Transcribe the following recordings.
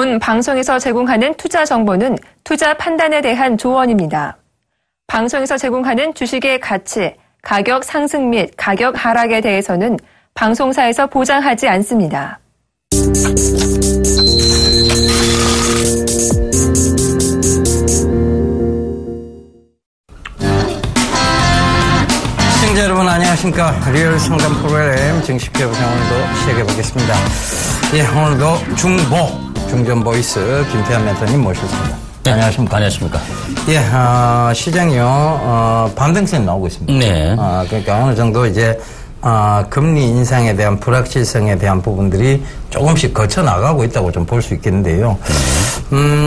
본 방송에서 제공하는 투자 정보는 투자 판단에 대한 조언입니다. 방송에서 제공하는 주식의 가치, 가격 상승 및 가격 하락에 대해서는 방송사에서 보장하지 않습니다. 시청자 여러분 안녕하십니까. 리얼 상담 프로그램 정식회 오늘도 시작해보겠습니다. 예, 오늘도 중전 보이스 김태환 멘토님 모셨습니다. 네, 안녕하십니까. 안녕하십니까. 예, 시장이요, 반등세는 나오고 있습니다. 네. 그러니까 어느 정도 이제, 금리 인상에 대한 불확실성에 대한 부분들이 조금씩 거쳐 나가고 있다고 좀 볼 수 있겠는데요.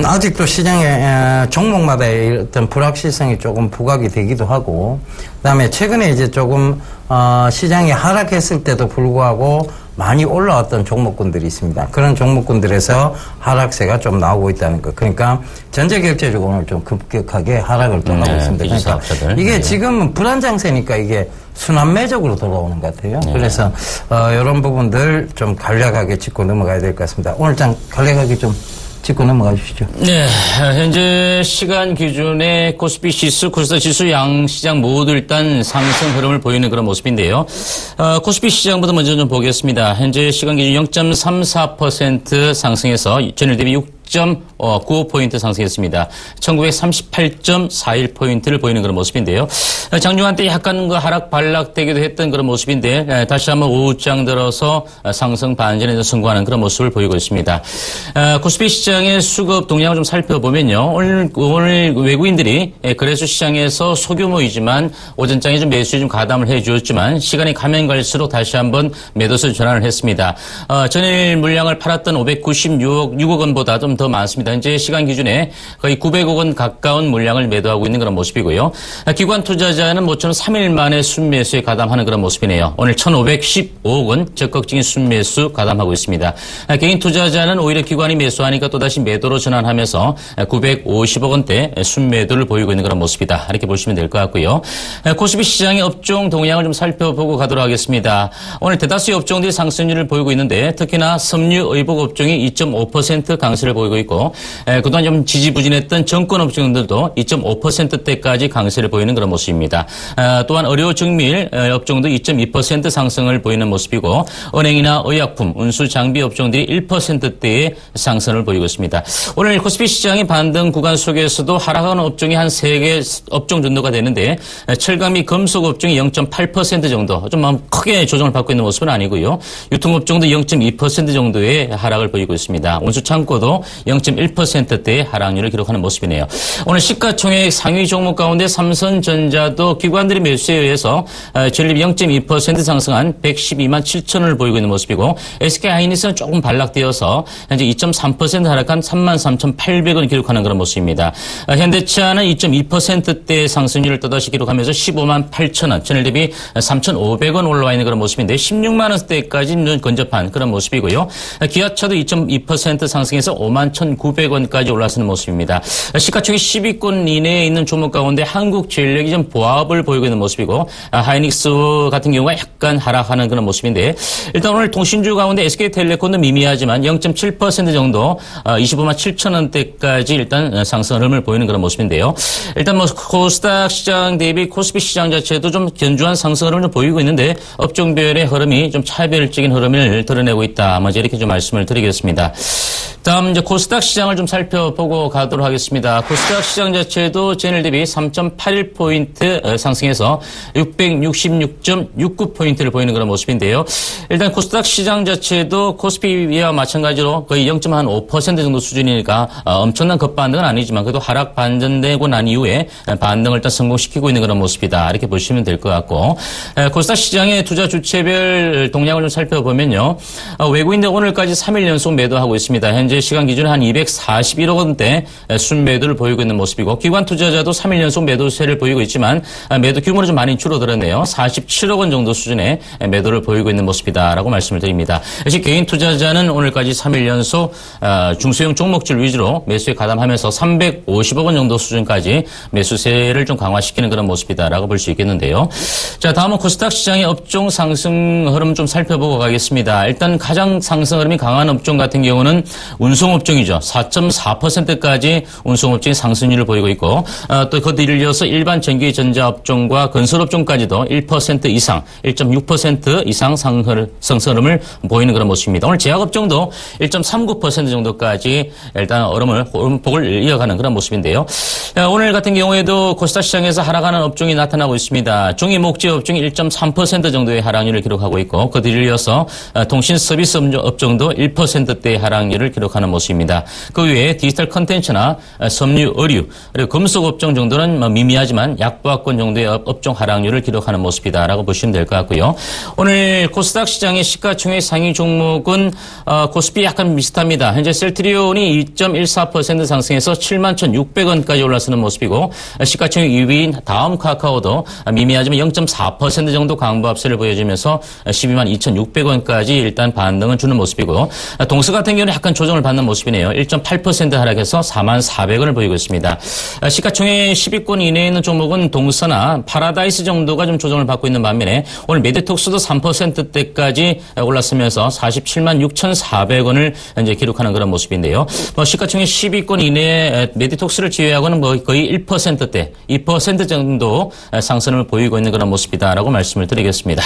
아직도 시장에 종목마다의 어떤 불확실성이 조금 부각이 되기도 하고, 그다음에 최근에 이제 조금 시장이 하락했을 때도 불구하고 많이 올라왔던 종목군들이 있습니다. 그런 종목군들에서 하락세가 좀 나오고 있다는 것. 그러니까 전체경제적으로 오늘 좀 급격하게 하락을 또 하고 있습니다. 그러니까 이게 지금은 불안장세니까 이게 순환매적으로 돌아오는 것 같아요. 그래서 이런 부분들 좀 간략하게 짚고 넘어가야 될 것 같습니다. 오늘 장 간략하게 좀 짚고 넘어가 주시죠. 네, 현재 시간 기준에 코스피 지수, 코스닥 지수 양시장 모두 일단 상승 흐름을 보이는 그런 모습인데요. 코스피 시장부터 먼저 좀 보겠습니다. 현재 시간 기준 0.34% 상승해서 전일 대비 6.95포인트 상승했습니다. 1938.41포인트를 보이는 그런 모습인데요. 장중한 때 약간 그 하락 반락되기도 했던 그런 모습인데 다시 한번 오후장 들어서 상승 반전에 성공하는 그런 모습을 보이고 있습니다. 코스피 시장의 수급 동향을 좀 살펴보면요. 오늘 외국인들이 거래소 시장에서 소규모이지만 오전장에 좀 매수에 좀 가담을 해 주었지만 시간이 가면 갈수록 다시 한번 매도세 전환을 했습니다. 전일 물량을 팔았던 596억 원보다 좀 더 많습니다. 현재 시간 기준에 거의 900억 원 가까운 물량을 매도하고 있는 그런 모습이고요. 기관 투자자는 모처럼 3일 만에 순매수에 가담하는 그런 모습이네요. 오늘 1,515억 원 적극적인 순매수 가담하고 있습니다. 개인 투자자는 오히려 기관이 매수하니까 또다시 매도로 전환하면서 950억 원대 순매도를 보이고 있는 그런 모습이다. 이렇게 보시면 될 것 같고요. 코스피 시장의 업종 동향을 좀 살펴보고 가도록 하겠습니다. 오늘 대다수의 업종들이 상승률을 보이고 있는데 특히나 섬유 의복 업종이 2.5% 강세를 보이고 있고 그동안 좀 지지부진했던 정권 업종들도 2.5%대까지 강세를 보이는 그런 모습입니다. 또한 의료 증밀 업종도 2.2% 상승을 보이는 모습이고 은행이나 의약품, 운수 장비 업종들이 1%대의 상승을 보이고 있습니다. 오늘 코스피 시장의 반등 구간 속에서도 하락하는 업종이 한 3개 업종 정도가 되는데 철강 및 금속 업종이 0.8% 정도 좀 크게 조정을 받고 있는 모습은 아니고요. 유통업종도 0.2% 정도의 하락을 보이고 있습니다. 운수 창고도 0.1%대의 하락률을 기록하는 모습이네요. 오늘 시가총액 상위 종목 가운데 삼성전자도 기관들의 매수에 의해서 전일 0.2% 상승한 112만 7천원을 보이고 있는 모습이고 SK하이닉스는 조금 반락되어서 현재 2.3% 하락한 33,800원 기록하는 그런 모습입니다. 현대차는 2.2%대의 상승률을 또다시 기록하면서 15만 8천원, 전일 대비 3,500원 올라와 있는 그런 모습인데 16만 원대까지 근접한 그런 모습이고요. 기아차도 2.2% 상승해서 5만 1,900원까지 올라서는 모습입니다. 시가총액 10위권 이내에 있는 종목 가운데 한국전력이 좀 보합을 보이고 있는 모습이고 하이닉스 같은 경우가 약간 하락하는 그런 모습인데 일단 오늘 통신주 가운데 SK텔레콤도 미미하지만 0.7% 정도 25만 7천 원대까지 일단 상승 흐름을 보이는 그런 모습인데요. 일단 뭐 코스닥 시장 대비 코스피 시장 자체도 좀 견조한 상승 흐름을 좀 보이고 있는데 업종별의 흐름이 좀 차별적인 흐름을 드러내고 있다. 먼저 이렇게 좀 말씀을 드리겠습니다. 다음 이제 코스닥 시장을 좀 살펴보고 가도록 하겠습니다. 코스닥 시장 자체도 전일 대비 3.81포인트 상승해서 666.69포인트를 보이는 그런 모습인데요. 일단 코스닥 시장 자체도 코스피와 마찬가지로 거의 0.5% 정도 수준이니까 엄청난 급반등은 아니지만 그래도 하락 반전되고 난 이후에 반등을 일단 성공시키고 있는 그런 모습이다. 이렇게 보시면 될 것 같고 코스닥 시장의 투자 주체별 동향을 좀 살펴보면요. 외국인들 오늘까지 3일 연속 매도하고 있습니다. 현재 시간 기준 한 241억 원대 순매도를 보이고 있는 모습이고 기관 투자자도 3일 연속 매도세를 보이고 있지만 매도 규모는 좀 많이 줄어들었네요. 47억 원 정도 수준의 매도를 보이고 있는 모습이다라고 말씀을 드립니다. 역시 개인 투자자는 오늘까지 3일 연속 중소형 종목줄 위주로 매수에 가담하면서 350억 원 정도 수준까지 매수세를 좀 강화시키는 그런 모습이다라고 볼 수 있겠는데요. 자, 다음은 코스닥 시장의 업종 상승 흐름 좀 살펴보고 가겠습니다. 일단 가장 상승 흐름이 강한 업종 같은 경우는 운송업종이죠. 4.4%까지 운송업종이 상승률을 보이고 있고 또 그뒤를 이어서 일반 전기전자업종과 건설업종까지도 1% 이상, 1.6% 이상 상승흐름을 보이는 그런 모습입니다. 오늘 제약업종도 1.39% 정도까지 일단 오름폭을 이어가는 그런 모습인데요. 오늘 같은 경우에도 코스닥 시장에서 하락하는 업종이 나타나고 있습니다. 중위 목재 업종이 1.3% 정도의 하락률을 기록하고 있고 그 뒤를 이어서 통신 서비스 업종도 1%대의 하락률을 기록하는 모습입니다. 그 외에 디지털 컨텐츠나 섬유, 의류, 그리고 금속 업종 정도는 미미하지만 약보합권 정도의 업종 하락률을 기록하는 모습이다라고 보시면 될 것 같고요. 오늘 코스닥 시장의 시가총액 상위 종목은 코스피 약간 비슷합니다. 현재 셀트리온이 2.14% 상승해서 71,600원까지 올라서는 모습이고 시가총액 2위인 다음 카카오도 미미하지만 0.4% 정도 강보 압세를 보여주면서 122,600원까지 일단 반등을 주는 모습이고 동스 같은 경우는 약간 조정을 받는 모습이네요. 1.8% 하락해서 44,000원을 보이고 있습니다. 시가총액 10위권 이내에 있는 종목은 동서나 파라다이스 정도가 좀 조정을 받고 있는 반면에 오늘 메디톡스도 3%대까지 올랐으면서 476,400원을 현재 기록하는 그런 모습인데요. 시가총액 10위권 이내에 메디톡스를 제외하고는 거의 1%대, 2% 정도 상승을 보이고 있는 그런 모습이다라고 말씀을 드리겠습니다.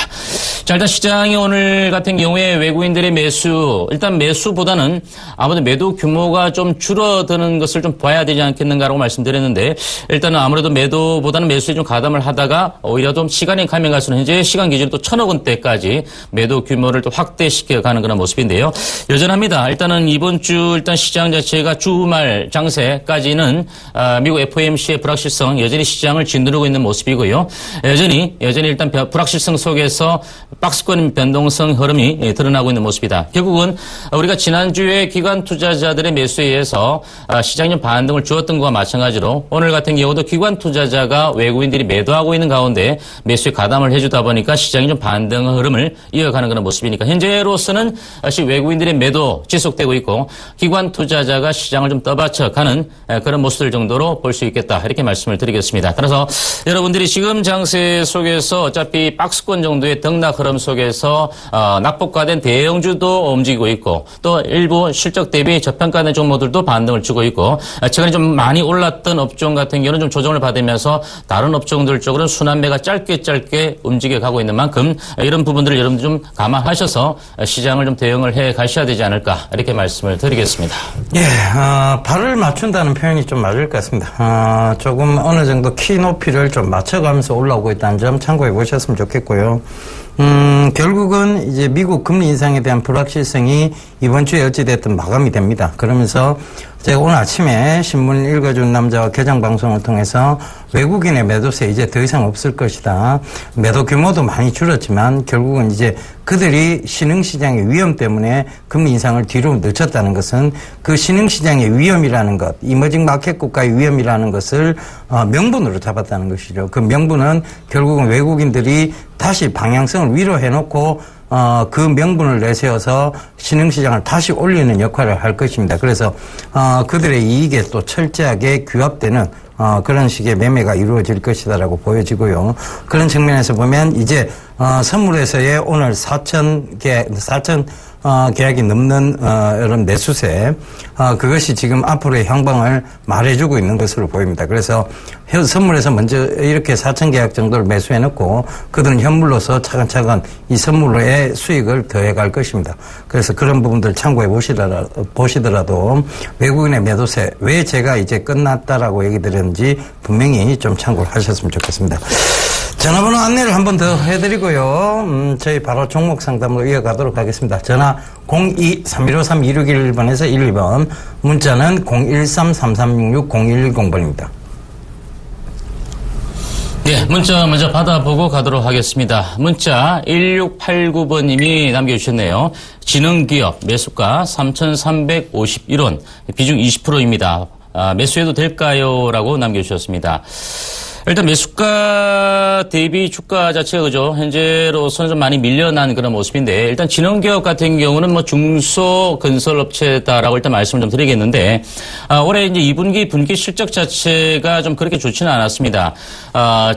자, 일단 시장이 오늘 같은 경우에 외국인들의 매수, 일단 매수보다는 아무래도 매도 규모가 좀 줄어드는 것을 좀 봐야 되지 않겠는가라고 말씀드렸는데 일단은 아무래도 매도보다는 매수에 좀 가담을 하다가 오히려 좀 시간이 가면 갈수록 현재 시간 기준으로 또 1,000억 원대까지 매도 규모를 또 확대시켜가는 그런 모습인데요. 여전합니다. 일단은 이번 주 일단 시장 자체가 주말 장세까지는 미국 FOMC의 불확실성 여전히 시장을 짓누르고 있는 모습이고요. 여전히 일단 불확실성 속에서 박스권 변동성 흐름이 드러나고 있는 모습이다. 결국은 우리가 지난주에 기관 투자자들의 매수에 의해서 시장이 좀 반등을 주었던 것과 마찬가지로 오늘 같은 경우도 기관 투자자가 외국인들이 매도하고 있는 가운데 매수에 가담을 해주다 보니까 시장이 좀 반등 흐름을 이어가는 그런 모습이니까 현재로서는 다시 외국인들의 매도 지속되고 있고 기관 투자자가 시장을 좀 떠받쳐가는 그런 모습들 정도로 볼 수 있겠다 이렇게 말씀을 드리겠습니다. 따라서 여러분들이 지금 장세 속에서 어차피 박스권 정도의 등락 흐름 속에서 낙폭화된 대형주도 움직이고 있고 또 일부 실적 대비 저평가된 종목들도 반등을 주고 있고 최근에 좀 많이 올랐던 업종 같은 경우는 좀 조정을 받으면서 다른 업종들 쪽으로는 순환매가 짧게 움직여가고 있는 만큼 이런 부분들을 여러분들 좀 감안하셔서 시장을 좀 대응을 해 가셔야 되지 않을까 이렇게 말씀을 드리겠습니다. 예, 발을 맞춘다는 표현이 좀 맞을 것 같습니다. 조금 어느 정도 키 높이를 좀 맞춰가면서 올라오고 있다는 점 참고해 보셨으면 좋겠고요. 결국은 이제 미국 금리 인상에 대한 불확실성이 이번 주에 어찌됐든 마감이 됩니다. 그러면서 제가 오늘 아침에 신문 읽어준 남자와 개장방송을 통해서 외국인의 매도세 이제 더 이상 없을 것이다. 매도 규모도 많이 줄었지만 결국은 이제 그들이 신흥시장의 위험 때문에 금리 인상을 뒤로 늦췄다는 것은 그 신흥시장의 위험이라는 것, 이머징 마켓 국가의 위험이라는 것을 명분으로 잡았다는 것이죠. 그 명분은 결국은 외국인들이 다시 방향성을 위로 해놓고 그 명분을 내세워서 신흥시장을 다시 올리는 역할을 할 것입니다. 그래서 그들의 이익에 또 철저하게 규합되는 그런 식의 매매가 이루어질 것이다라고 보여지고요. 그런 측면에서 보면 이제 선물에서의 오늘 4천 계약이 넘는 이런 매수세 그것이 지금 앞으로의 향방을 말해주고 있는 것으로 보입니다. 그래서 선물에서 먼저 이렇게 4천 계약 정도를 매수해놓고 그들은 현물로서 차근차근 이 선물로의 수익을 더해갈 것입니다. 그래서 그런 부분들 참고해 보시더라도 외국인의 매도세 왜 제가 이제 끝났다라고 얘기 드렸는지 분명히 좀 참고를 하셨으면 좋겠습니다. 전화번호 안내를 한 번 더 해드리고요. 저희 바로 종목 상담으로 이어가도록 하겠습니다. 전화 02-3153-2611번에서 12번, 문자는 013-3366-0110번입니다. 네, 문자 먼저 받아보고 가도록 하겠습니다. 문자 1689번님이 남겨주셨네요. 지능기업 매수가 3,351원, 비중 20%입니다. 매수해도 될까요? 라고 남겨주셨습니다. 일단 매수가 대비 주가 자체가 그죠. 현재로서는 좀 많이 밀려난 그런 모습인데 일단 진흥기업 같은 경우는 뭐 중소건설업체다라고 일단 말씀을 좀 드리겠는데 올해 이제 2분기 분기 실적 자체가 좀 그렇게 좋지는 않았습니다.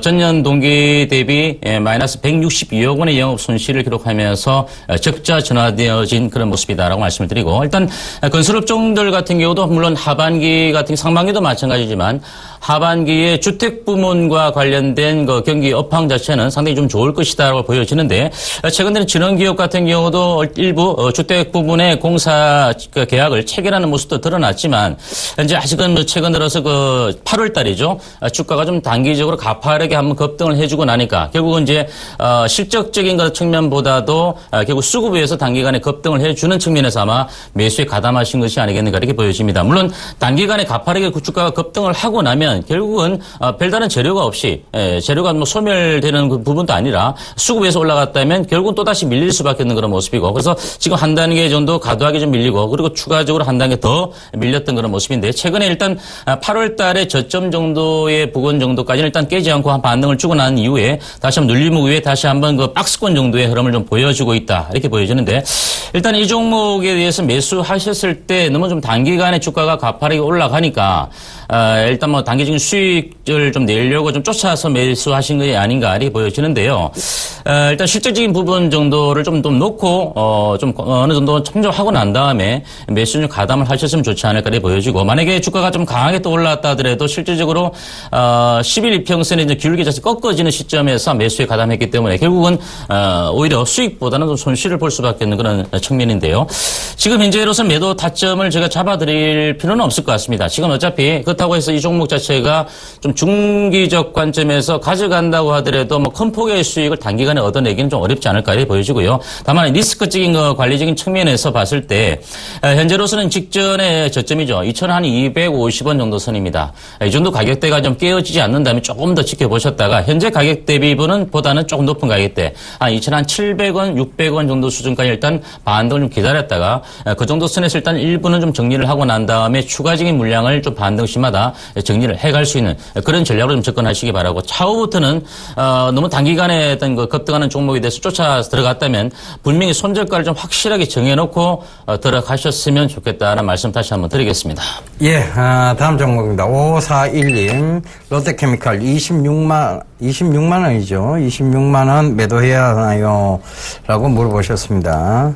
전년 동기 대비 마이너스 162억 원의 영업 손실을 기록하면서 적자 전환되어진 그런 모습이다라고 말씀을 드리고 일단 건설업종들 같은 경우도 물론 하반기 같은 상반기도 마찬가지지만 하반기에 주택 부문과 관련된 그 경기 업황 자체는 상당히 좀 좋을 것이다라고 보여지는데 최근에는 진흥기업 같은 경우도 일부 주택 부문의 공사 계약을 체결하는 모습도 드러났지만 현재 아직은 최근 들어서 그 8월 달이죠. 주가가 좀 단기적으로 가파르게 한번 급등을 해주고 나니까 결국은 이제 실적적인 것 측면보다도 결국 수급에서 단기간에 급등을 해주는 측면에서 아마 매수에 가담하신 것이 아니겠는가 이렇게 보여집니다. 물론 단기간에 가파르게 주가가 급등을 하고 나면 결국은 별다른 재료가 없이 재료가 뭐 소멸되는 그 부분도 아니라 수급에서 올라갔다면 결국은 또다시 밀릴 수밖에 없는 그런 모습이고 그래서 지금 한 단계 정도 과도하게 좀 밀리고 그리고 추가적으로 한 단계 더 밀렸던 그런 모습인데 최근에 일단 8월 달에 저점 정도의 부근 정도까지는 일단 깨지 않고 한 반등을 주고 난 이후에 다시 한번 눌림목 위에 다시 한번 그 박스권 정도의 흐름을 좀 보여주고 있다 이렇게 보여지는데 일단 이 종목에 대해서 매수하셨을 때 너무 좀 단기간에 주가가 가파르게 올라가니까 일단 뭐 단기적인 수익을 좀 내려고 좀 쫓아서 매수하신 게 아닌가 이렇게 보여지는데요. 일단 실질적인 부분 정도를 좀 놓고 좀 어느 정도 참조하고 난 다음에 매수 좀 가담을 하셨으면 좋지 않을까 이렇게 보여지고 만약에 주가가 좀 강하게 또 올라왔다 하더라도 실질적으로 10일 이평선이 이제 기울기 자체 꺾어지는 시점에서 매수에 가담했기 때문에 결국은 오히려 수익보다는 좀 손실을 볼 수밖에 없는 그런 측면인데요. 지금 현재로서는 매도 타점을 제가 잡아드릴 필요는 없을 것 같습니다. 지금 어차피 그렇다고 해서 이 종목 자체가 좀 중기적 관점에서 가져간다고 하더라도 뭐 큰 폭의 수익을 단기간에 얻어내기는 좀 어렵지 않을까 이렇게 보여지고요. 다만 리스크적인 거 관리적인 측면에서 봤을 때 현재로서는 직전의 저점이죠. 2,250원 정도 선입니다. 이 정도 가격대가 좀 깨어지지 않는다면 조금 더 지켜보셨다가 현재 가격 대비보는 보다는 조금 높은 가격대 한 2,700원, 600원 정도 수준까지 일단 반등을 좀 기다렸다가 그 정도 선에서 일단 일부는 좀 정리를 하고 난 다음에 추가적인 물량을 좀 반등시마다 정리를 해갈 수 있는 그런 전략으로 좀 접근하시기 바라고 차후부터는 너무 단기간에 어떤 그 급등하는 종목에 대해서 쫓아 들어갔다면 분명히 손절가를 좀 확실하게 정해놓고 들어가셨으면 좋겠다는 말씀 다시 한번 드리겠습니다. 예, 다음 종목입니다. 5412 롯데케미칼 26만 원이죠. 26만 원 매도해야 하나요? 라고 물어보셨습니다.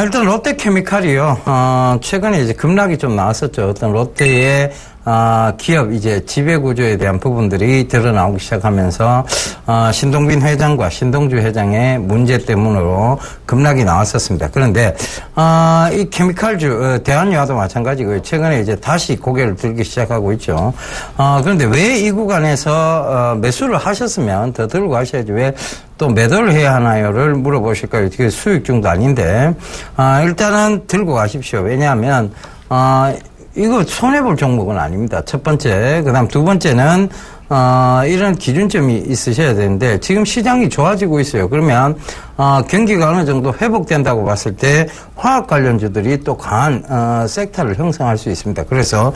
일단 롯데케미칼이요. 최근에 이제 급락이 좀 나왔었죠. 어떤 롯데의 기업 이제 지배구조에 대한 부분들이 드러나오기 시작하면서 신동빈 회장과 신동주 회장의 문제 때문으로 급락이 나왔었습니다. 그런데 이 케미칼주 대한유화도 마찬가지고요. 최근에 이제 다시 고개를 들기 시작하고 있죠. 그런데 왜 이 구간에서 매수를 하셨으면 더 들고 가셔야지 왜 또 매도를 해야 하나요를 물어보실까요? 그게 수익중도 아닌데 일단은 들고 가십시오. 왜냐하면 이거 손해볼 종목은 아닙니다. 첫 번째. 그 다음 두 번째는, 이런 기준점이 있으셔야 되는데, 지금 시장이 좋아지고 있어요. 그러면, 경기가 어느 정도 회복된다고 봤을 때, 화학 관련주들이 또 강한, 섹터를 형성할 수 있습니다. 그래서,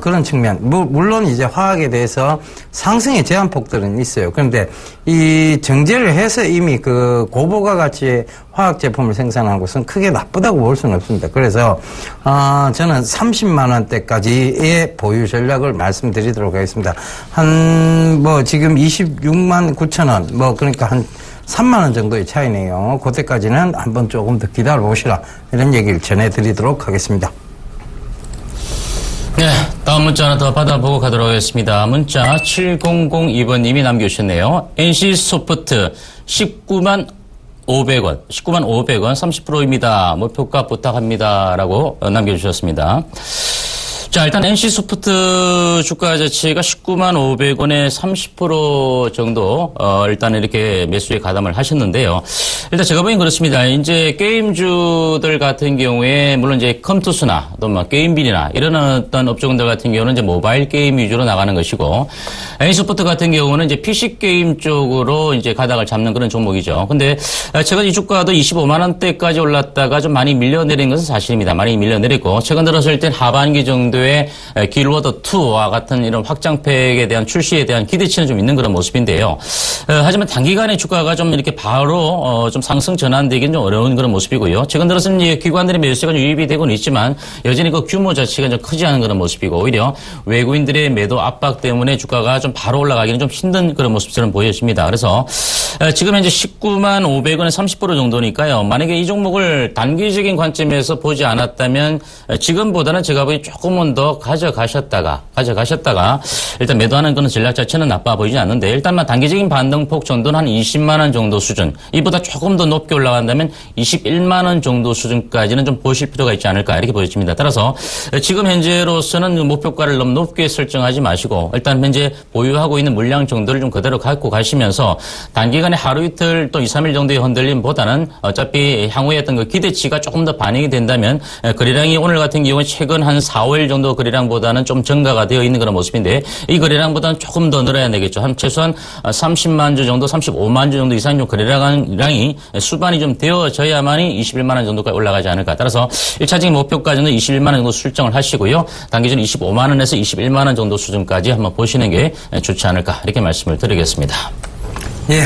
그런 측면. 물론 이제 화학에 대해서 상승의 제한폭들은 있어요. 그런데, 이 정제를 해서 이미 그 고부가 가치의 화학 제품을 생산한 것은 크게 나쁘다고 볼 수는 없습니다. 그래서 저는 30만 원대까지의 보유 전략을 말씀드리도록 하겠습니다. 뭐 지금 26만 9천 원, 뭐 그러니까 한 3만 원 정도의 차이네요. 그때까지는 한번 조금 더 기다려 보시라 이런 얘기를 전해드리도록 하겠습니다. 네, 다음 문자 하나 더 받아보고 가도록 하겠습니다. 문자 7002번님이 남겨주셨네요. NC소프트 19만 500원, 30%입니다. 목표가 부탁합니다. 라고 남겨주셨습니다. 자, 일단 NC소프트 주가 자체가 19만 500원에 30% 정도, 일단 이렇게 매수에 가담을 하셨는데요. 일단 제가 보기엔 그렇습니다. 이제 게임주들 같은 경우에, 물론 이제 컴투스나, 또 뭐 게임빌이나 이런 어떤 업종들 같은 경우는 이제 모바일 게임 위주로 나가는 것이고, NC소프트 같은 경우는 이제 PC 게임 쪽으로 이제 가닥을 잡는 그런 종목이죠. 근데 최근 이 주가도 25만원대까지 올랐다가 좀 많이 밀려내린 것은 사실입니다. 많이 밀려내렸고, 최근 들어서 일단 하반기 정도에 외에 길워더 2와 같은 이런 확장팩에 대한 출시에 대한 기대치는 좀 있는 그런 모습인데요. 하지만 단기간에 주가가 좀 이렇게 바로 좀 상승 전환되기는 좀 어려운 그런 모습이고요. 최근 들어서는 이제 기관들의 매수세가 유입이 되고는 있지만 여전히 그 규모 자체가 좀 크지 않은 그런 모습이고 오히려 외국인들의 매도 압박 때문에 주가가 좀 바로 올라가기는 좀 힘든 그런 모습처럼 보여집니다. 그래서 지금 현재 19만 500원에 30% 정도니까요. 만약에 이 종목을 단기적인 관점에서 보지 않았다면 지금보다는 제가 보기 조금은 더 가져가셨다가 일단 매도하는 그런 전략 자체는 나빠 보이지 않는데 일단만 단기적인 반등폭 정도는 한 20만 원 정도 수준, 이보다 조금 더 높게 올라간다면 21만 원 정도 수준까지는 좀 보실 필요가 있지 않을까 이렇게 보여집니다. 따라서 지금 현재로서는 목표가를 너무 높게 설정하지 마시고 일단 현재 보유하고 있는 물량 정도를 좀 그대로 갖고 가시면서 단기간에 하루 이틀 또 2, 3일 정도의 흔들림보다는 어차피 향후에 어떤 그 기대치가 조금 더 반영이 된다면 거래량이 오늘 같은 경우는 최근 한 4, 5일 정도 거래량보다는 좀 증가가 되어 있는 그런 모습인데 이 거래량보다는 조금 더 늘어야 되겠죠. 한 최소한 30만 주 정도, 35만 주 정도 이상 좀 거래량이 수반이 좀 되어져야만이 21만 원 정도까지 올라가지 않을까. 따라서 1차적인 목표까지는 21만 원 정도 설정을 하시고요. 단기적으로 25만 원에서 21만 원 정도 수준까지 한번 보시는 게 좋지 않을까 이렇게 말씀을 드리겠습니다. 예,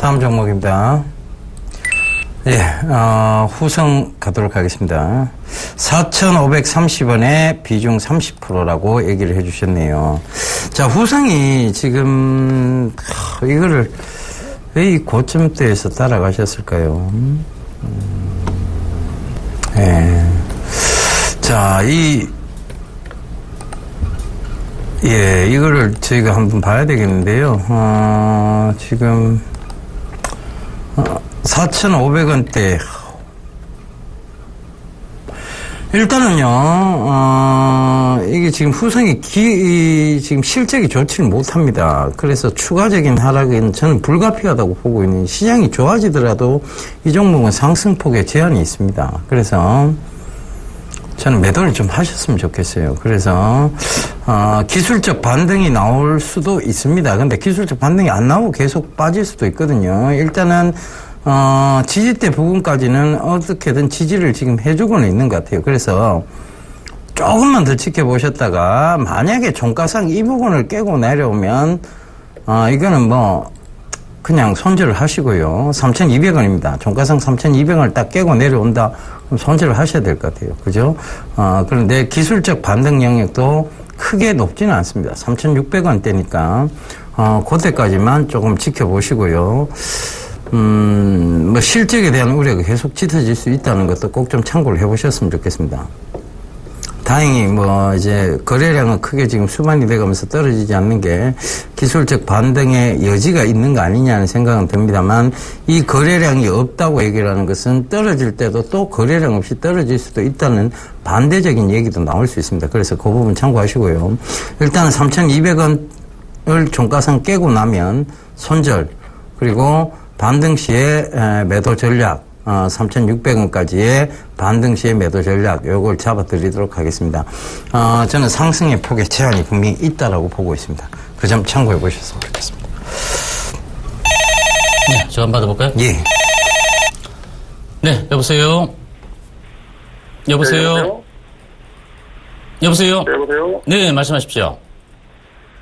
다음 종목입니다. 예, 후성 가도록 하겠습니다. 4,530원에 비중 30%라고 얘기를 해주셨네요. 자, 후성이 지금, 이거를 왜 이 고점대에서 따라가셨을까요? 예. 자, 이거를 저희가 한번 봐야 되겠는데요. 지금, 4,500원대. 일단은요, 이게 지금 후성이 지금 실적이 좋지는 못합니다. 그래서 추가적인 하락은 저는 불가피하다고 보고 있는, 시장이 좋아지더라도 이 종목은 상승폭에 제한이 있습니다. 그래서 저는 매도를 좀 하셨으면 좋겠어요. 그래서, 기술적 반등이 나올 수도 있습니다. 근데 기술적 반등이 안 나오고 계속 빠질 수도 있거든요. 일단은, 지지대 부분까지는 어떻게든 지지를 지금 해주고는 있는 것 같아요. 그래서 조금만 더 지켜보셨다가 만약에 종가상 이 부분을 깨고 내려오면 이거는 뭐 그냥 손절을 하시고요. 3,200원입니다. 종가상 3,200원을 딱 깨고 내려온다. 그럼 손절을 하셔야 될 것 같아요. 그죠? 그런데 기술적 반등 영역도 크게 높지는 않습니다. 3,600원대니까 그때까지만 조금 지켜보시고요. 뭐 실적에 대한 우려가 계속 짙어질 수 있다는 것도 꼭 좀 참고를 해보셨으면 좋겠습니다. 다행히 뭐 이제 거래량은 크게 지금 수반이 돼가면서 떨어지지 않는 게 기술적 반등의 여지가 있는 거 아니냐는 생각은 듭니다만 이 거래량이 없다고 얘기를 하는 것은 떨어질 때도 또 거래량 없이 떨어질 수도 있다는 반대적인 얘기도 나올 수 있습니다. 그래서 그 부분 참고하시고요. 일단 3,200원을 종가상 깨고 나면 손절, 그리고 반등 시에 매도 전략, 3,600원까지의 반등 시에 매도 전략, 요걸 잡아드리도록 하겠습니다. 저는 상승의 폭에 제한이 분명히 있다라고 보고 있습니다. 그 점 참고해 보셨으면 좋겠습니다. 네, 저 한번 받아볼까요? 예. 네, 여보세요? 여보세요? 네, 여보세요? 여보세요? 네, 말씀하십시오.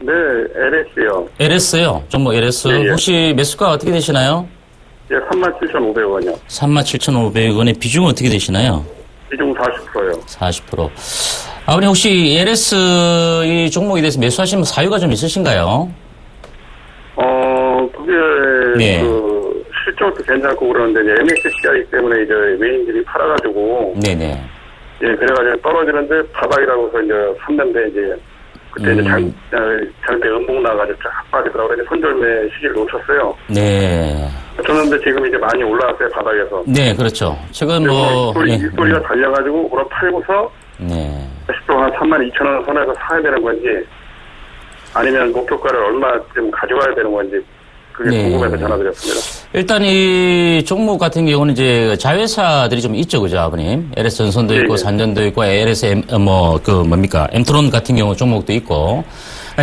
네, LS요. LS요? 종목 LS. 예, 예. 혹시 매수가 어떻게 되시나요? 예, 37,500원이요. 37,500원의 비중은 어떻게 되시나요? 비중 40%요. 40%. 아버님 혹시 LS 이 종목에 대해서 매수하신 사유가 좀 있으신가요? 그게, 네. 실적도 괜찮고 그러는데, 이제 MSCI 때문에 이제 외인들이 팔아가지고, 네네. 예, 그래가지고 떨어지는데 바닥이라고 해서 이제 샀는데, 이제, 그때 이제 장대 음봉 나가지고 쫙 빠지더라고요. 그래서 손절매 시기를 놓쳤어요. 네. 쳤는데 지금 이제 많이 올라왔어요, 바닥에서. 네, 그렇죠. 최근 뭐. 이 소리가 달려가지고, 오늘 팔고서, 네. 10도 한 32,000원 선에서 사야 되는 건지, 아니면 목표가를 얼마쯤 가져가야 되는 건지, 그게 네. 궁금해서 전화드렸습니다. 일단 이 종목 같은 경우는 이제 자회사들이 좀 있죠, 그죠, 아버님? LS 전선도 있고, 네. 산전도 있고, LS 엠트론 같은 경우 종목도 있고.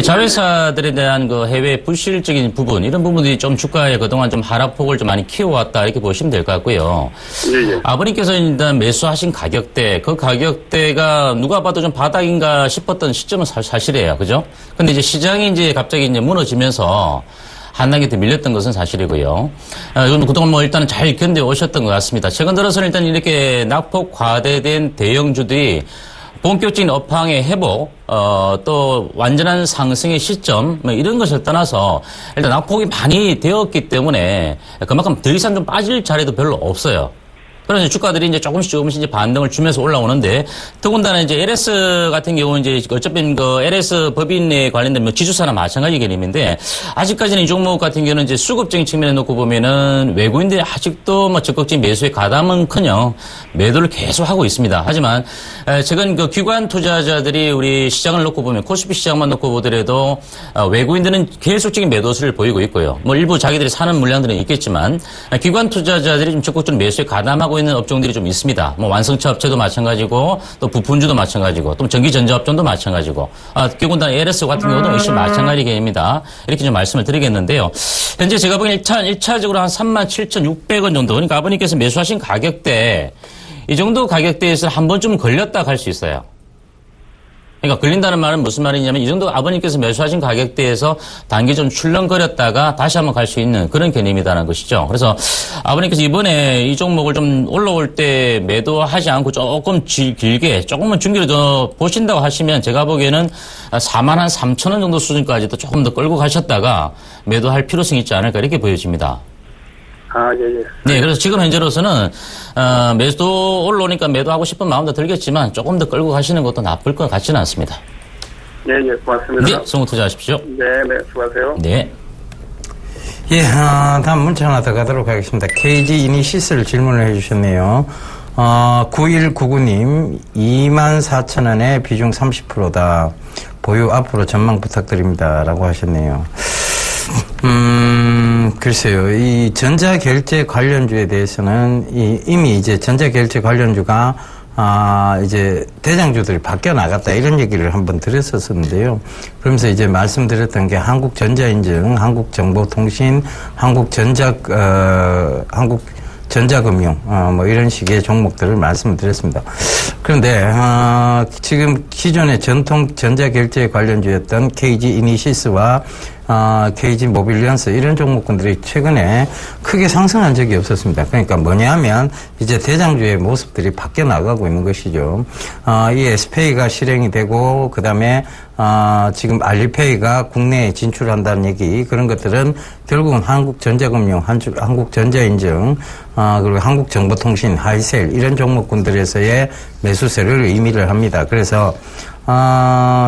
자회사들에 대한 그 해외 불실적인 부분, 이런 부분들이 좀 주가에 그동안 좀 하락폭을 좀 많이 키워왔다, 이렇게 보시면 될 것 같고요. 예. 아버님께서 일단 매수하신 가격대, 그 가격대가 누가 봐도 좀 바닥인가 싶었던 시점은 사실이에요. 그죠? 근데 이제 시장이 이제 갑자기 이제 무너지면서 한 단계 더 밀렸던 것은 사실이고요. 그동안 뭐 일단은 잘 견뎌 오셨던 것 같습니다. 최근 들어서는 일단 이렇게 낙폭 과대된 대형주들이 본격적인 업황의 회복, 또 완전한 상승의 시점, 뭐 이런 것을 떠나서 일단 낙폭이 많이 되었기 때문에 그만큼 더 이상 좀 빠질 자리도 별로 없어요. 그래서 주가들이 이제 조금씩 이제 반등을 주면서 올라오는데, 더군다나 이제 LS 같은 경우는 이제 어차피 그 LS 법인에 관련된 뭐 지주사나 마찬가지 개념인데, 아직까지는 이 종목 같은 경우는 이제 수급적인 측면에 놓고 보면은 외국인들이 아직도 뭐 적극적인 매수에 가담은커녕 매도를 계속 하고 있습니다. 하지만 최근 그 기관 투자자들이 우리 시장을 놓고 보면 코스피 시장만 놓고 보더라도 외국인들은 계속적인 매도세를 보이고 있고요. 뭐 일부 자기들이 사는 물량들은 있겠지만 기관 투자자들이 좀 적극적인 매수에 가담하고 있는 업종들이 좀 있습니다. 뭐 완성차 업체도 마찬가지고, 또 부품주도 마찬가지고, 또 전기전자업종도 마찬가지고, 더군다나 LS 같은 경우도 역시 마찬가지 개념입니다. 이렇게 좀 말씀을 드리겠는데요. 현재 제가 보기엔 1차적으로 한 37,600원 정도, 그러니까 아버님께서 매수하신 가격대, 이 정도 가격대에서 한 번쯤 걸렸다 할 수 있어요. 그러니까 걸린다는 말은 무슨 말이냐면, 이 정도 아버님께서 매수하신 가격대에서 단기 좀 출렁거렸다가 다시 한번 갈 수 있는 그런 개념이라는 것이죠. 그래서 아버님께서 이번에 이 종목을 좀 올라올 때 매도하지 않고 조금 길게, 조금은 중기를 더 보신다고 하시면 제가 보기에는 43,000원 정도 수준까지도 조금 더 끌고 가셨다가 매도할 필요성이 있지 않을까, 이렇게 보여집니다. 예. 네, 그래서 지금 현재로서는, 매도 올라오니까 매도하고 싶은 마음도 들겠지만 조금 더 끌고 가시는 것도 나쁠 것 같지는 않습니다. 예, 고맙습니다. 네, 성우 투자하십시오. 네, 수고하세요. 네. 예, 다음 문자 하나 더 가도록 하겠습니다. KG 이니시스를 질문을 해주셨네요. 9199님, 24,000원에 비중 30%다. 보유 앞으로 전망 부탁드립니다. 라고 하셨네요. 글쎄요. 이 전자결제 관련주에 대해서는 이미 이제 전자결제 관련주가 이제 대장주들이 바뀌어 나갔다, 이런 얘기를 한번 드렸었는데요. 그러면서 이제 말씀드렸던 게 한국전자인증, 한국정보통신, 한국전자금융, 뭐 이런 식의 종목들을 말씀을 드렸습니다. 그런데, 지금 기존의 전통 전자결제 관련주였던 KG 이니시스와 KG 모빌리언스, 이런 종목군들이 최근에 크게 상승한 적이 없었습니다. 그러니까 뭐냐면 이제 대장주의 모습들이 바뀌어 나가고 있는 것이죠. 이 SPay가 실행이 되고, 그 다음에 지금 알리페이가 국내에 진출한다는 얘기, 그런 것들은 결국은 한국전자금융, 한국전자인증, 그리고 한국정보통신, 하이셀, 이런 종목군들에서의 매수세를 의미를 합니다. 그래서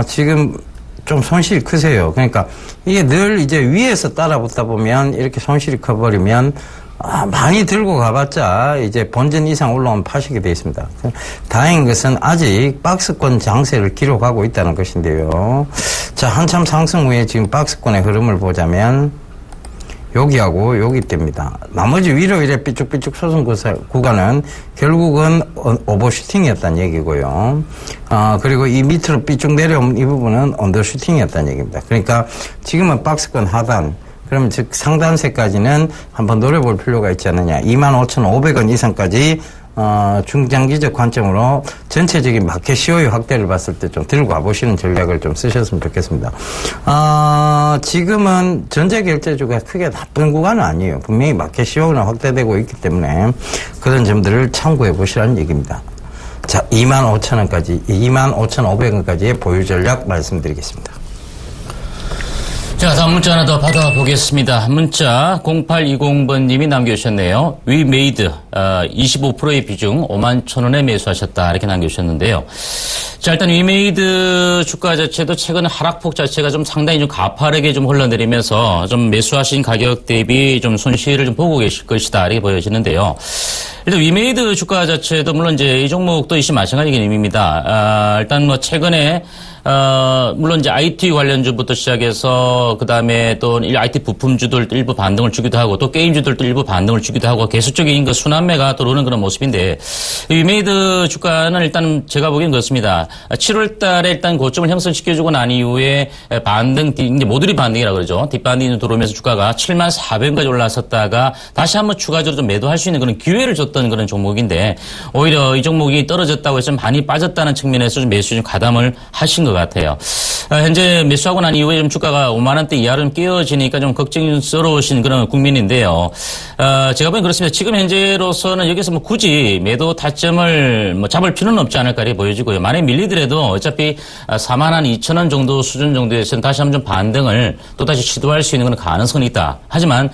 지금 좀 손실이 크세요. 그러니까 이게 늘 이제 위에서 따라붙다 보면 이렇게 손실이 커버리면 많이 들고 가봤자 이제 본전 이상 올라오면 파시게 되어 있습니다. 다행인 것은 아직 박스권 장세를 기록하고 있다는 것인데요. 자, 한참 상승 후에 지금 박스권의 흐름을 보자면 여기하고 여기 때입니다. 나머지 위로 이래 삐쭉삐쭉 솟은 구간은 결국은 오버슈팅이었다는 얘기고요. 그리고 이 밑으로 삐쭉 내려온 이 부분은 언더슈팅이었다는 얘기입니다. 그러니까 지금은 박스권 하단, 그럼 즉 상단세까지는 한번 노려볼 필요가 있지 않느냐. 25,500원 이상까지 중장기적 관점으로 전체적인 마켓 시효의 확대를 봤을 때 좀 들고 가보시는 전략을 좀 쓰셨으면 좋겠습니다. 지금은 전자결제주가 크게 나쁜 구간은 아니에요. 분명히 마켓 시효는 확대되고 있기 때문에 그런 점들을 참고해 보시라는 얘기입니다. 자, 25,000원까지, 25,500원까지의 보유 전략 말씀드리겠습니다. 자, 다음 문자 하나 더 받아보겠습니다. 문자 0820번님이 남겨주셨네요. We made 25%의 비중 51,000원에 매수하셨다, 이렇게 남겨주셨는데요. 자, 일단 We made 주가 자체도 최근 하락폭 자체가 좀 상당히 좀 가파르게 좀 흘러내리면서 좀 매수하신 가격 대비 좀 손실을 좀 보고 계실 것이다, 이렇게 보여지는데요. 일단 We made 주가 자체도 물론 이제 이 종목도 이시 마찬가지 개념입니다. 일단 뭐 최근에 물론 이제 IT 관련주부터 시작해서 그다음에 또 IT 부품주들 일부 반등을 주기도 하고 또 게임주들도 일부 반등을 주기도 하고 계속적인 그 순환매가 들어오는 그런 모습인데 위메이드 주가는 일단 제가 보기엔 그렇습니다. 7월 달에 일단 고점을 형성시켜주고 난 이후에 반등, 이제 모듈이 반등이라고 그러죠. 뒷반등이 들어오면서 주가가 74,000원까지 올라섰다가 다시 한번 추가적으로 좀 매도할 수 있는 그런 기회를 줬던 그런 종목인데 오히려 이 종목이 떨어졌다고 해서 좀 많이 빠졌다는 측면에서 좀 매수 좀 가담을 하신 것 같아요. 현재 매수하고 난 이후에 좀 주가가 5만 원대 이하로 좀 끼어지니까 좀 걱정스러우신 그런 국민인데요. 제가 보기엔 그렇습니다. 지금 현재로서는 여기서 뭐 굳이 매도 타점을 뭐 잡을 필요는 없지 않을까 이렇게 보여지고요. 만약에 밀리더라도 어차피 42,000원 정도 수준 정도에서는 다시 한번 좀 반등을 또 다시 시도할 수 있는 그런 가능성이 있다. 하지만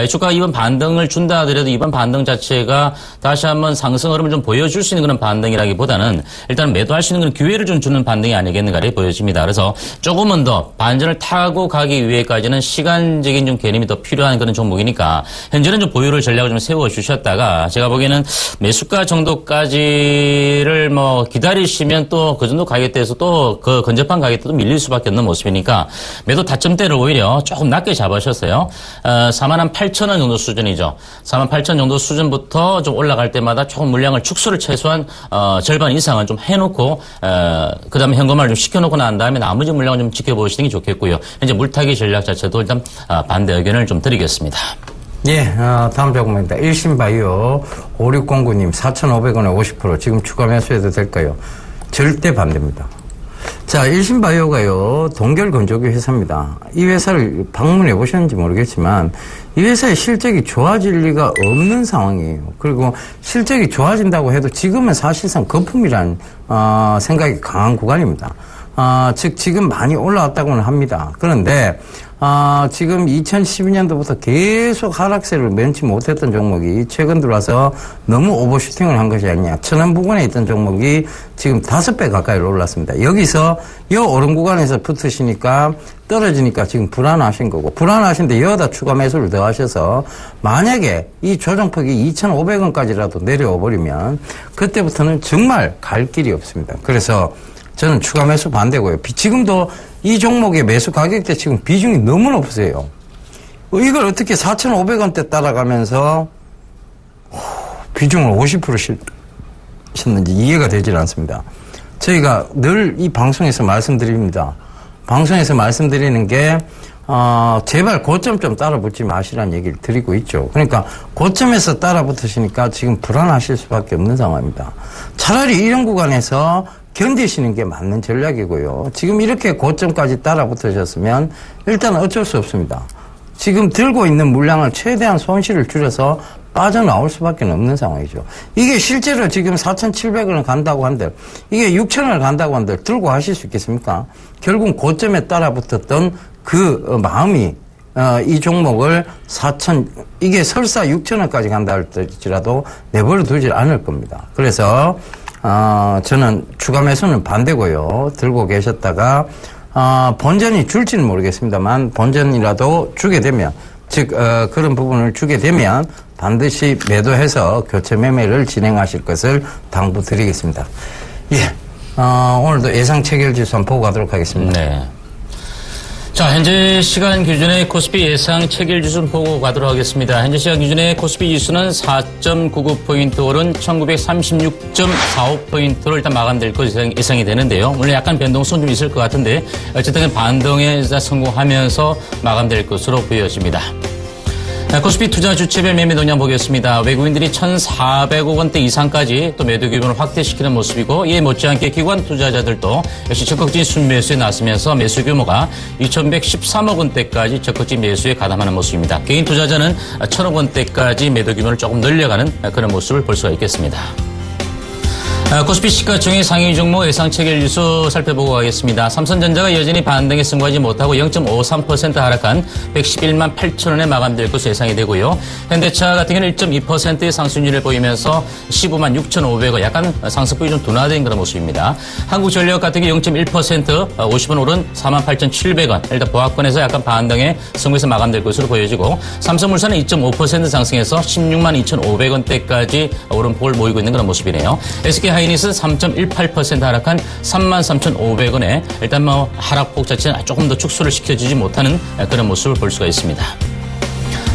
주가가 이번 반등을 준다 하더라도 이번 반등 자체가 다시 한번 상승 흐름을 좀 보여줄 수 있는 그런 반등이라기보다는 일단 매도할 수 있는 그런 기회를 좀 주는 반등이 아니겠는가 이렇게 보여집니다. 그래서 조금은 더 반전을 타고 가기 위해까지는 시간적인 좀 개념이 더 필요한 그런 종목이니까 현재는 좀 보유를 전략을 좀 세워 주셨다가 제가 보기에는 매수가 정도까지를 뭐 기다리시면 또 그 정도 가격대에서 또 그 근접한 가격대도 밀릴 수밖에 없는 모습이니까 매도 타점대를 오히려 조금 낮게 잡으셨어요. 48,000원 정도 수준이죠. 48,000원 정도 수준부터 좀 올라갈 때마다 조금 물량을 축소를 최소한 절반 이상은 좀 해놓고 그다음에 현금화를 좀 시켜놓고 난 다음에 나머지 물량을 좀 지켜보시는 게 좋겠고요. 현재 물타기 전략 자체도 일단 반대 의견을 좀 드리겠습니다. 예, 다음 종목입니다. 일신바이오 5609님 4,500원에 50% 지금 추가 매수해도 될까요? 절대 반대입니다. 자, 일신바이오가요, 동결건조기 회사입니다. 이 회사를 방문해 보셨는지 모르겠지만, 이 회사의 실적이 좋아질 리가 없는 상황이에요. 그리고 실적이 좋아진다고 해도 지금은 사실상 거품이란, 생각이 강한 구간입니다. 즉, 지금 많이 올라왔다고는 합니다. 그런데, 지금 2012년도부터 계속 하락세를 면치 못했던 종목이 최근 들어와서 너무 오버슈팅을 한 것이 아니냐. 1,000원 부근에 있던 종목이 지금 5배 가까이 올랐습니다. 여기서 이 오른 구간에서 붙으시니까 떨어지니까 지금 불안하신 거고, 불안하신데 여기다 추가 매수를 더 하셔서 만약에 이 조정폭이 2,500원까지라도 내려와 버리면 그때부터는 정말 갈 길이 없습니다. 그래서 저는 추가 매수 반대고요. 지금도 이 종목의 매수 가격대 지금 비중이 너무 높으세요. 이걸 어떻게 4,500원대 따라가면서 비중을 50% 셨는지 이해가 되질 않습니다. 저희가 늘 이 방송에서 말씀드립니다. 방송에서 말씀드리는 게 제발 고점 좀 따라붙지 마시라는 얘기를 드리고 있죠. 그러니까 고점에서 따라붙으시니까 지금 불안하실 수밖에 없는 상황입니다. 차라리 이런 구간에서 견디시는 게 맞는 전략이고요. 지금 이렇게 고점까지 따라붙으셨으면 일단 어쩔 수 없습니다. 지금 들고 있는 물량을 최대한 손실을 줄여서 빠져나올 수밖에 없는 상황이죠. 이게 실제로 지금 4,700원을 간다고 한들, 이게 6,000원을 간다고 한들 들고 하실 수 있겠습니까? 결국 고점에 따라붙었던 그 마음이 이 종목을 이게 설사 6,000원까지 간다 할지라도 내버려 두질 않을 겁니다. 그래서 저는 추가 매수는 반대고요. 들고 계셨다가 본전이 줄지는 모르겠습니다만 본전이라도 주게 되면 즉 그런 부분을 주게 되면 반드시 매도해서 교체 매매를 진행하실 것을 당부드리겠습니다. 예, 오늘도 예상 체결지수 한번 보고 가도록 하겠습니다. 네. 자, 현재 시간 기준의 코스피 예상 체결 지수 보고 가도록 하겠습니다. 현재 시간 기준의 코스피 지수는 4.99포인트 오른 1936.45포인트로 일단 마감될 것으로 예상이 되는데요. 물론 약간 변동성 좀 있을 것 같은데 어쨌든 반등에 성공하면서 마감될 것으로 보여집니다. 코스피 투자 주체별 매매 동향 보겠습니다. 외국인들이 1,400억 원대 이상까지 또 매도 규모를 확대시키는 모습이고 이에 못지않게 기관 투자자들도 역시 적극적인 순매수에 나서면서 매수 규모가 2,113억 원대까지 적극적인 매수에 가담하는 모습입니다. 개인 투자자는 1,000억 원대까지 매도 규모를 조금 늘려가는 그런 모습을 볼 수가 있겠습니다. 코스피 시가총액 상위 종목 예상 체결지수 살펴보고 가겠습니다. 삼성전자가 여전히 반등에 승부하지 못하고 0.53% 하락한 111만 8천원에 마감될 것으로 예상이 되고요. 현대차 같은 경우는 1.2%의 상승률을 보이면서 15만 6,500원 약간 상승폭이 좀 둔화된 그런 모습입니다. 한국전력 같은 경우 0.1% 50원 오른 48,700원 일단 보합권에서 약간 반등에 승부에서 마감될 것으로 보여지고 삼성물산은 2.5% 상승해서 16만 2,500원대까지 오름폭을 모이고 있는 그런 모습이네요. SK 하이닉스는 3.18% 하락한 33,500원에 일단 하락폭 자체는 조금 더 축소를 시켜주지 못하는 그런 모습을 볼 수가 있습니다.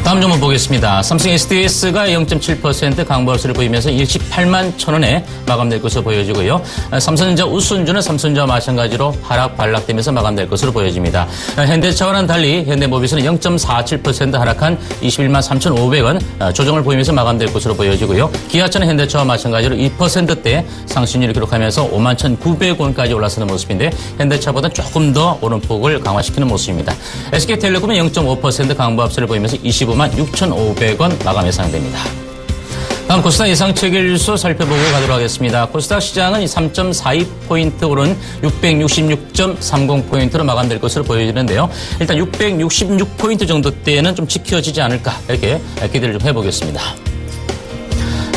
다음 종목 보겠습니다. 삼성 SDS가 0.7% 강보합세를 보이면서 28만 1,000원에 마감될 것으로 보여지고요. 삼성전자 우순주는 삼성전자와 마찬가지로 하락 반락되면서 마감될 것으로 보여집니다. 현대차와는 달리 현대모비스는 0.47% 하락한 21만 3,500원 조정을 보이면서 마감될 것으로 보여지고요. 기아차는 현대차와 마찬가지로 2%대 상승률을 기록하면서 5만 1,900원까지 올라서는 모습인데 현대차보다 조금 더 오름폭을 강화시키는 모습입니다. SK텔레콤은 0.5% 강보합세를 보이면서 25만 6,500원 마감 예상됩니다. 다음 코스닥 예상체결지수 살펴보고 가도록 하겠습니다. 코스닥 시장은 3.42포인트 오른 666.30포인트로 마감될 것으로 보여지는데요. 일단 666포인트 정도대는 좀 지켜지지 않을까 이렇게 기대를 좀 해보겠습니다.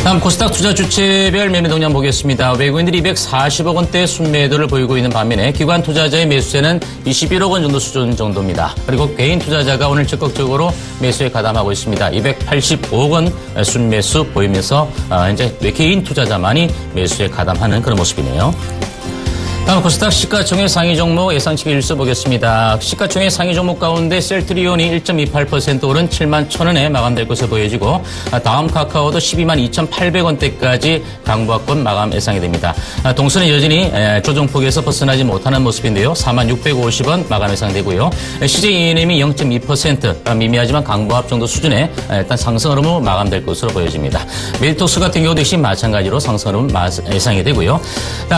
다음 코스닥 투자 주체별 매매 동향 보겠습니다. 외국인들이 240억 원대 순매도를 보이고 있는 반면에 기관 투자자의 매수세는 21억 원 정도 수준 정도입니다. 그리고 개인 투자자가 오늘 적극적으로 매수에 가담하고 있습니다. 285억 원 순매수 보이면서 이제 개인 투자자만이 매수에 가담하는 그런 모습이네요. 다음 코스닥 시가총액 상위 종목 예상치기일수 보겠습니다. 시가총액 상위 종목 가운데 셀트리온이 1.28% 오른 7만 1,000원에 마감될 것으로 보여지고 다음 카카오도 12만 2,800원대까지 강보합권 마감 예상이 됩니다. 동수는 여전히 조정폭에서 벗어나지 못하는 모습인데요. 4만 650원 마감 예상되고요. CJENM이 0.2% 미미하지만 강보합 정도 수준의 일단 상승 흐름으로 마감될 것으로 보여집니다. 메디톡스 같은 경우도 역시 마찬가지로 상승 흐름 예상이 되고요.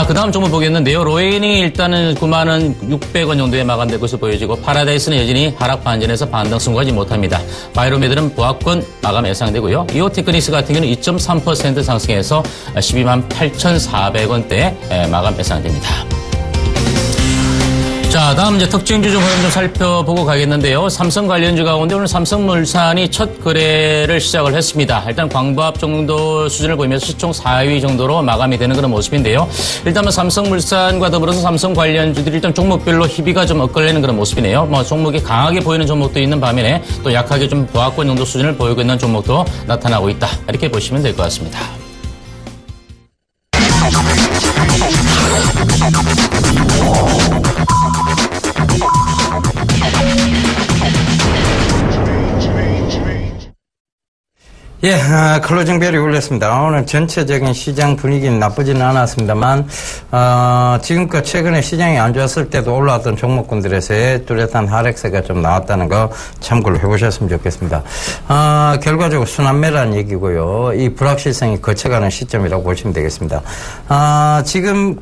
그 다음 종목 보겠는데요. 로엔이 일단은 9만 원 600원 정도에 마감될 것으로 보여지고 파라다이스는 여전히 하락 반전에서 반등 승부하지 못합니다. 바이로메드는 보합권 마감 예상되고요. 이오테크닉스 같은 경우는 2.3% 상승해서 12만 8,400원대 마감 예상됩니다. 자, 다음 이제 특징주 좀 흐름 좀 살펴보고 가겠는데요. 삼성 관련주 가운데 오늘 삼성물산이 첫 거래를 시작을 했습니다. 일단 광보합 정도 수준을 보이면서 시총 4위 정도로 마감이 되는 그런 모습인데요. 일단 삼성물산과 더불어서 삼성 관련주들이 일단 종목별로 희비가 좀 엇갈리는 그런 모습이네요. 종목이 강하게 보이는 종목도 있는 반면에 또 약하게 좀 보합권 정도 수준을 보이고 있는 종목도 나타나고 있다. 이렇게 보시면 될 것 같습니다. 예, 클로징 벨이 울렸습니다. 오늘 전체적인 시장 분위기는 나쁘지는 않았습니다만, 지금껏 최근에 시장이 안 좋았을 때도 올라왔던 종목군들에서의 뚜렷한 하락세가 좀 나왔다는 거 참고를 해보셨으면 좋겠습니다. 결과적으로 순환매라는 얘기고요. 이 불확실성이 거쳐가는 시점이라고 보시면 되겠습니다. 지금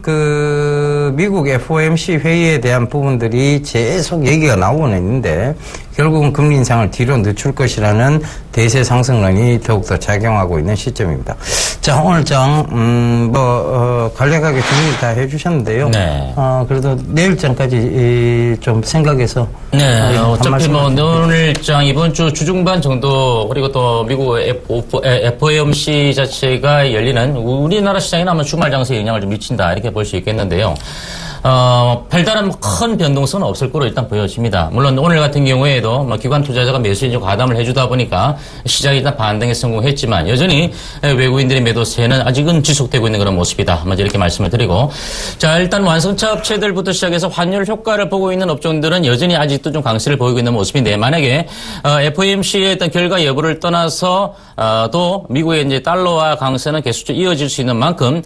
미국 FOMC 회의에 대한 부분들이 계속 얘기가 나오고는 있는데, 결국은 금리 인상을 뒤로 늦출 것이라는 대세 상승론이 더욱더 작용하고 있는 시점입니다. 자, 오늘 장, 간략하게 정리 다 해주셨는데요. 네. 그래도 내일장까지 좀 생각해서. 네. 어차피 오늘 장 이번 주 주중반 정도, 그리고 또 미국 FOMC 자체가 열리는 우리나라 시장에는 아마 주말 장세에 영향을 좀 미친다. 이렇게 볼 수 있겠는데요. 별다른 큰 변동성은 없을 거로 일단 보여집니다. 물론 오늘 같은 경우에도 기관 투자자가 매수에 좀 가담을 해주다 보니까 시장이 일단 반등에 성공했지만 여전히 외국인들의 매도세는 아직은 지속되고 있는 그런 모습이다. 먼저 이렇게 말씀을 드리고, 자, 일단 완성차 업체들부터 시작해서 환율 효과를 보고 있는 업종들은 여전히 아직도 좀 강세를 보이고 있는 모습인데, 만약에 FOMC의 어떤 결과 여부를 떠나서 또 미국의 이제 달러와 강세는 계속 이어질 수 있는 만큼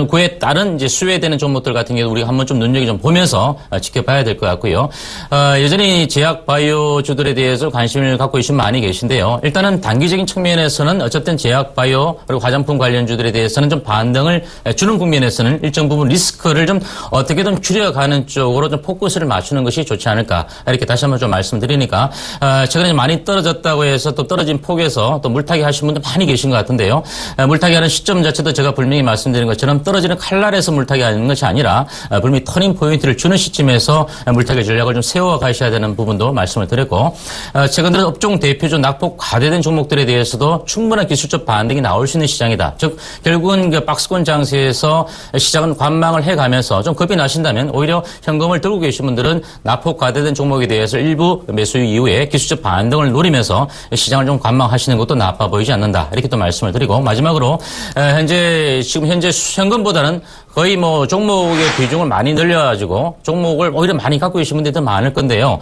그에 따른 이제 수혜되는 종목들 같은 경우 우리가 한번 좀 눈여겨 좀 보면서 지켜봐야 될 것 같고요. 여전히 제약 바이오주들에 대해서 관심을 갖고 계신 많이 계신데요. 일단은 단기적인 측면에서는 어쨌든 제약 바이오 그리고 화장품 관련주들에 대해서는 좀 반등을 주는 국면에서는 일정 부분 리스크를 좀 어떻게든 줄여가는 쪽으로 좀 포커스를 맞추는 것이 좋지 않을까, 이렇게 다시 한번 좀 말씀드리니까, 최근에 많이 떨어졌다고 해서 또 떨어진 폭에서 또 물타기 하신 분들 많이 계신 것 같은데요. 물타기 하는 시점 자체도 제가 분명히 말씀드린 것처럼 떨어지는 칼날에서 물타기 하는 것이 아니라 분명히 터닝 포인트를 주는 시점에서 물타기 전략을 좀 세워 가셔야 되는 부분도 말씀을 드렸고, 최근 들어 업종 대표주 낙폭 과대된 종목들에 대해서도 충분한 기술적 반등이 나올 수 있는 시장이다. 즉 결국은 그 박스권 장세에서 시장은 관망을 해가면서 좀 겁이 나신다면 오히려 현금을 들고 계신 분들은 낙폭 과대된 종목에 대해서 일부 매수 이후에 기술적 반등을 노리면서 시장을 좀 관망하시는 것도 나빠 보이지 않는다. 이렇게 또 말씀을 드리고, 마지막으로 지금 현재 현금보다는 거의 뭐 종목의 비중을 많이 늘려가지고 종목을 오히려 많이 갖고 계신 분들이 더 많을 건데요.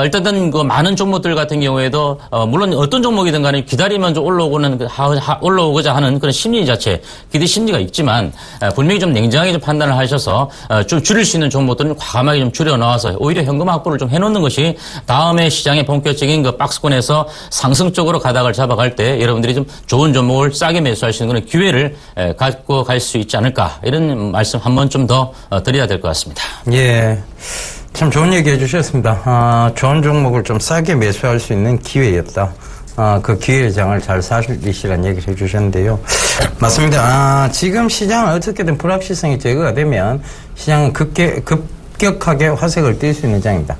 일단은 그 많은 종목들 같은 경우에도 물론 어떤 종목이든 간에 기다리면 좀 올라오고자 하는 그런 심리 자체, 기대 심리가 있지만 분명히 좀 냉정하게 좀 판단을 하셔서 좀 줄일 수 있는 종목들은 과감하게 좀 줄여 넣어서 오히려 현금 확보를 좀 해놓는 것이 다음에 시장의 본격적인 그 박스권에서 상승 쪽으로 가닥을 잡아갈 때 여러분들이 좀 좋은 종목을 싸게 매수할 수 있는 그런 기회를 갖고 갈 수 있지 않을까, 이런 말씀 한 번 좀 더 드려야 될 것 같습니다. 예. 참 좋은 얘기 해주셨습니다. 좋은 종목을 좀 싸게 매수할 수 있는 기회였다. 그 기회의 장을 잘 살리시라는 얘기를 해주셨는데요. 맞습니다. 지금 시장은 어떻게든 불확실성이 제거가 되면 시장은 급격하게 화색을 띨 수 있는 장입니다.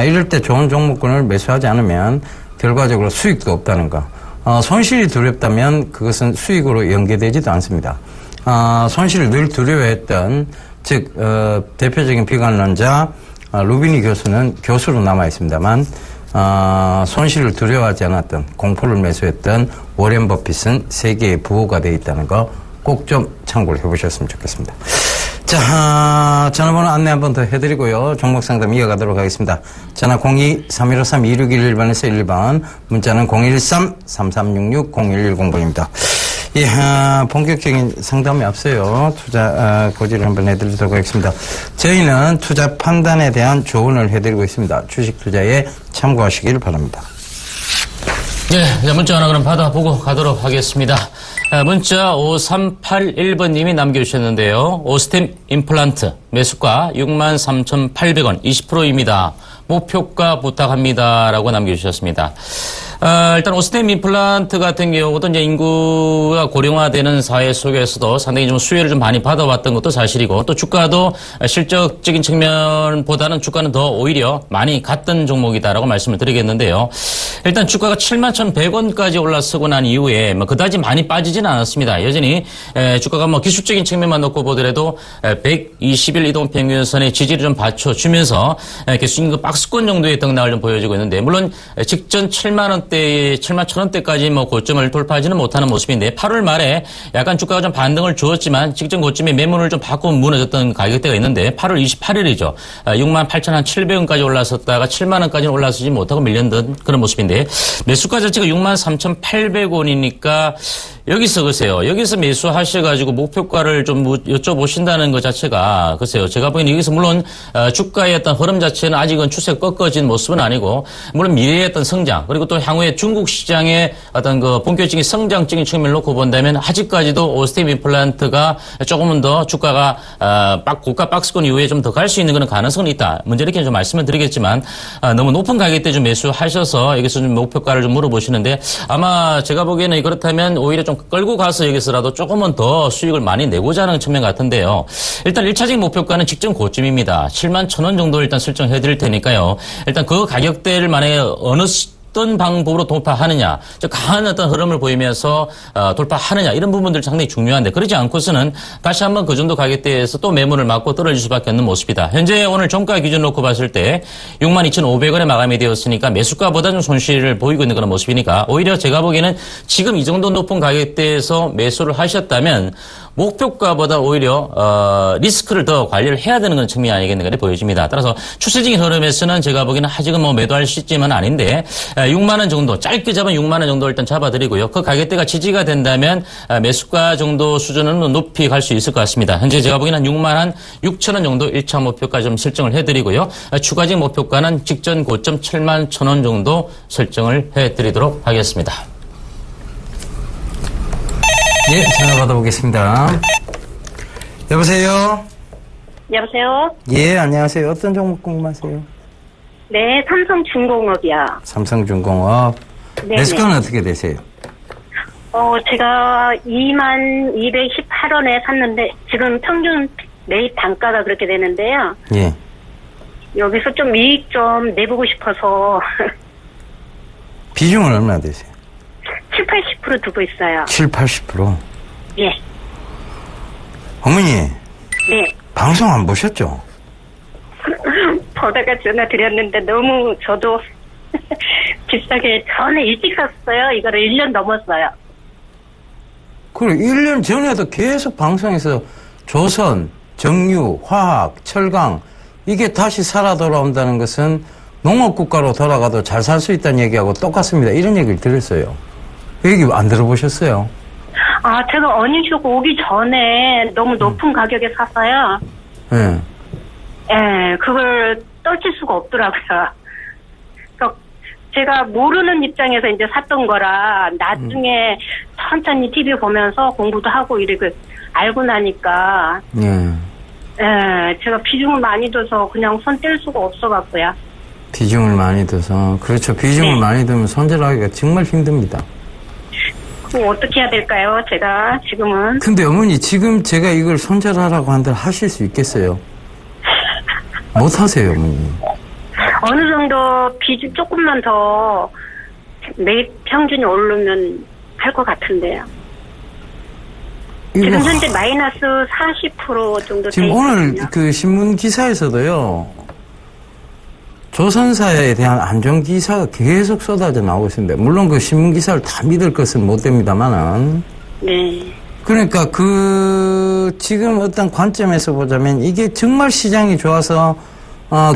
이럴 때 좋은 종목군을 매수하지 않으면 결과적으로 수익도 없다는 거. 손실이 두렵다면 그것은 수익으로 연계되지도 않습니다. 손실을 늘 두려워했던, 즉 대표적인 비관론자 루비니 교수는 교수로 남아 있습니다만 손실을 두려워하지 않았던, 공포를 매수했던 워렌 버핏은 세계의 부호가 되어 있다는 거 꼭 좀 참고를 해보셨으면 좋겠습니다. 자, 전화번호 안내 한 번 더 해드리고요. 종목 상담 이어가도록 하겠습니다. 전화 02-3153-2611번에서 1번, 문자는 013-3366-0110번입니다. 예, 본격적인 상담에 앞서요. 투자 고지를 한번 해드리도록 하겠습니다. 저희는 투자 판단에 대한 조언을 해드리고 있습니다. 주식 투자에 참고하시길 바랍니다. 네, 문자 하나 그럼 받아보고 가도록 하겠습니다. 문자 5381번님이 남겨주셨는데요. 오스템 임플란트 매수가 63,800원 20%입니다. 목표가 부탁합니다. 라고 남겨주셨습니다. 일단 오스템 임플란트 같은 경우도 이제 인구가 고령화되는 사회 속에서도 상당히 좀 수혜를 좀 많이 받아왔던 것도 사실이고, 또 주가도 실적적인 측면보다는 주가는 더 오히려 많이 갔던 종목이다라고 말씀을 드리겠는데요. 일단 주가가 71,100원까지 올라서고 난 이후에 뭐 그다지 많이 빠지지는 않았습니다. 여전히 주가가 뭐 기술적인 측면만 놓고 보더라도 120일 이동평균선의 지지를 좀 받쳐주면서 계속 그 박스권 정도의 등락을 좀 보여주고 있는데, 물론 직전 71,000원대까지 뭐 고점을 돌파하지는 못하는 모습인데, 8월 말에 약간 주가가 좀 반등을 주었지만 직전 고점에 매물을 좀 받고 무너졌던 가격대가 있는데, 8월 28일이죠. 61,700원까지 올라섰다가 7만원까지는 올라서지 못하고 밀렸던 그런 모습인데, 매수가 자체가 63,800원이니까 여기서 글쎄요, 여기서 매수하셔가지고 목표가를 좀 여쭤보신다는 것 자체가 글쎄요, 제가 보기에는 여기서 물론 주가의 어떤 흐름 자체는 아직은 추세가 꺾어진 모습은 아니고, 물론 미래의 어떤 성장, 그리고 또 향후에 중국 시장의 어떤 그 본격적인 성장적인 측면을 놓고 본다면 아직까지도 오스템 임플란트가 조금은 더 주가가 고가 박스권 이후에 좀 더 갈 수 있는 그런 가능성은 있다. 먼저 이렇게 좀 말씀을 드리겠지만, 너무 높은 가격대 좀 매수하셔서 여기서 좀 목표가를 좀 물어보시는데, 아마 제가 보기에는 그렇다면 오히려 좀 끌고 가서 여기서라도 조금은 더 수익을 많이 내고자 하는 측면 같은데요. 일단 1차적인 목표가는 직전 고점입니다. 71,000원 정도 일단 설정해 드릴 테니까요. 일단 그 가격대를 만약에 어떤 방법으로 돌파하느냐, 즉 강한 어떤 흐름을 보이면서 돌파하느냐, 이런 부분들 상당히 중요한데, 그러지 않고서는 다시 한번 그 정도 가격대에서 또 매물을 맞고 떨어질 수밖에 없는 모습이다. 현재 오늘 종가 기준 놓고 봤을 때 62,500원에 마감이 되었으니까 매수가보다 좀 손실을 보이고 있는 그런 모습이니까, 오히려 제가 보기에는 지금 이 정도 높은 가격대에서 매수를 하셨다면 목표가보다 오히려 리스크를 더 관리를 해야 되는 그런 측면이 아니겠는가 보여집니다. 따라서 추세적인 흐름에서는 제가 보기에는 아직은 뭐 매도할 시점은 아닌데 6만 원 정도, 짧게 잡은 6만 원 정도 일단 잡아드리고요. 그 가격대가 지지가 된다면 매수가 정도 수준은 높이 갈 수 있을 것 같습니다. 현재 제가 보기에는 6만 6천 원 정도 1차 목표까지 좀 설정을 해드리고요. 추가적인 목표가는 직전 고점 7만 1,000원 정도 설정을 해드리도록 하겠습니다. 예, 전화 받아보겠습니다. 여보세요? 여보세요? 예, 안녕하세요. 어떤 종목 궁금하세요? 네, 삼성중공업이요. 삼성중공업. 네네. 매수가는 어떻게 되세요? 제가 22,218원에 샀는데, 지금 평균 매입 단가가 그렇게 되는데요. 예. 여기서 좀 이익 좀 내보고 싶어서 비중은 얼마나 되세요? 7, 80% 두고 있어요. 7, 80%? 예. 어머니, 네. 방송 안 보셨죠? 보다가 전화 드렸는데 너무 저도 비싸게 전에 일찍 샀어요. 이거를 1년 넘었어요. 그래, 1년 전에도 계속 방송에서 조선, 정유, 화학, 철강, 이게 다시 살아 돌아온다는 것은 농업국가로 돌아가도 잘 살 수 있다는 얘기하고 똑같습니다. 이런 얘기를 들었어요. 얘기 안 들어보셨어요? 아, 제가 어닝쇼크 오기 전에 너무 높은 가격에 사서요. 예. 예, 그걸 떨칠 수가 없더라고요. 그러니까 제가 모르는 입장에서 이제 샀던 거라 나중에 천천히 TV 보면서 공부도 하고 이렇게 알고 나니까 예. 예, 제가 비중을 많이 둬서 그냥 손 뗄 수가 없어갖고요. 비중을 많이 둬서. 그렇죠. 비중을 네. 많이 두면 손절하기가 정말 힘듭니다. 그럼 어떻게 해야 될까요? 제가 지금은. 근데 어머니, 지금 제가 이걸 손절하라고 한들 하실 수 있겠어요? 못 하세요, 어머니. 어느 정도 비중 조금만 더 매입 평균이 오르면 할 것 같은데요. 지금 현재 마이너스 40% 정도 지금 돼 오늘 있거든요. 그 신문 기사에서도요, 조선사에 대한 안전 기사가 계속 쏟아져 나오고 있습니다. 물론 그 신문 기사를 다 믿을 것은 못 됩니다만은. 네. 그러니까 지금 어떤 관점에서 보자면 이게 정말 시장이 좋아서,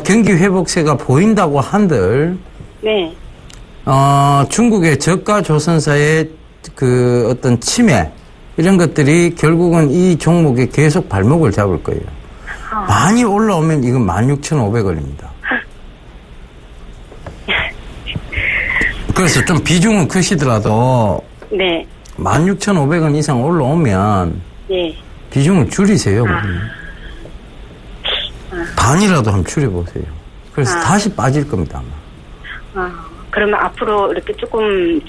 경기 회복세가 보인다고 한들, 네. 중국의 저가 조선사의 그 어떤 침해, 이런 것들이 결국은 이 종목에 계속 발목을 잡을 거예요. 많이 올라오면 이건 16,500원입니다. 그래서 좀 비중은 크시더라도 네. 16,500원 이상 올라오면 네. 비중을 줄이세요. 반이라도 한번 줄여보세요. 그래서 다시 빠질 겁니다. 아마. 그러면 앞으로 이렇게 조금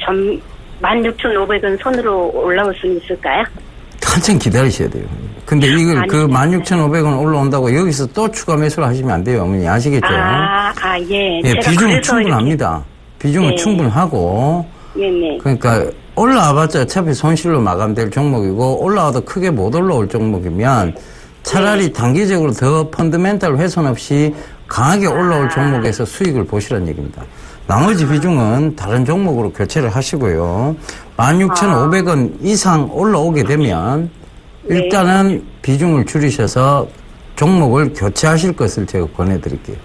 16,500원 선으로 올라올 수 있을까요? 한참 기다리셔야 돼요. 근데 이걸 그 아니요. 16,500원 올라온다고 여기서 또 추가 매수를 하시면 안 돼요, 어머니. 아시겠죠? 예. 예, 제가 비중은 그래서 충분합니다. 비중은 네. 충분하고. 네네. 그러니까 올라와봤자 어차피 손실로 마감될 종목이고 올라와도 크게 못 올라올 종목이면 차라리 단기적으로 더 펀더멘탈 훼손 없이 강하게 올라올 종목에서 수익을 보시라는 얘기입니다. 나머지 비중은 다른 종목으로 교체를 하시고요. 16,500원 이상 올라오게 되면 일단은 비중을 줄이셔서 종목을 교체하실 것을 제가 권해드릴게요.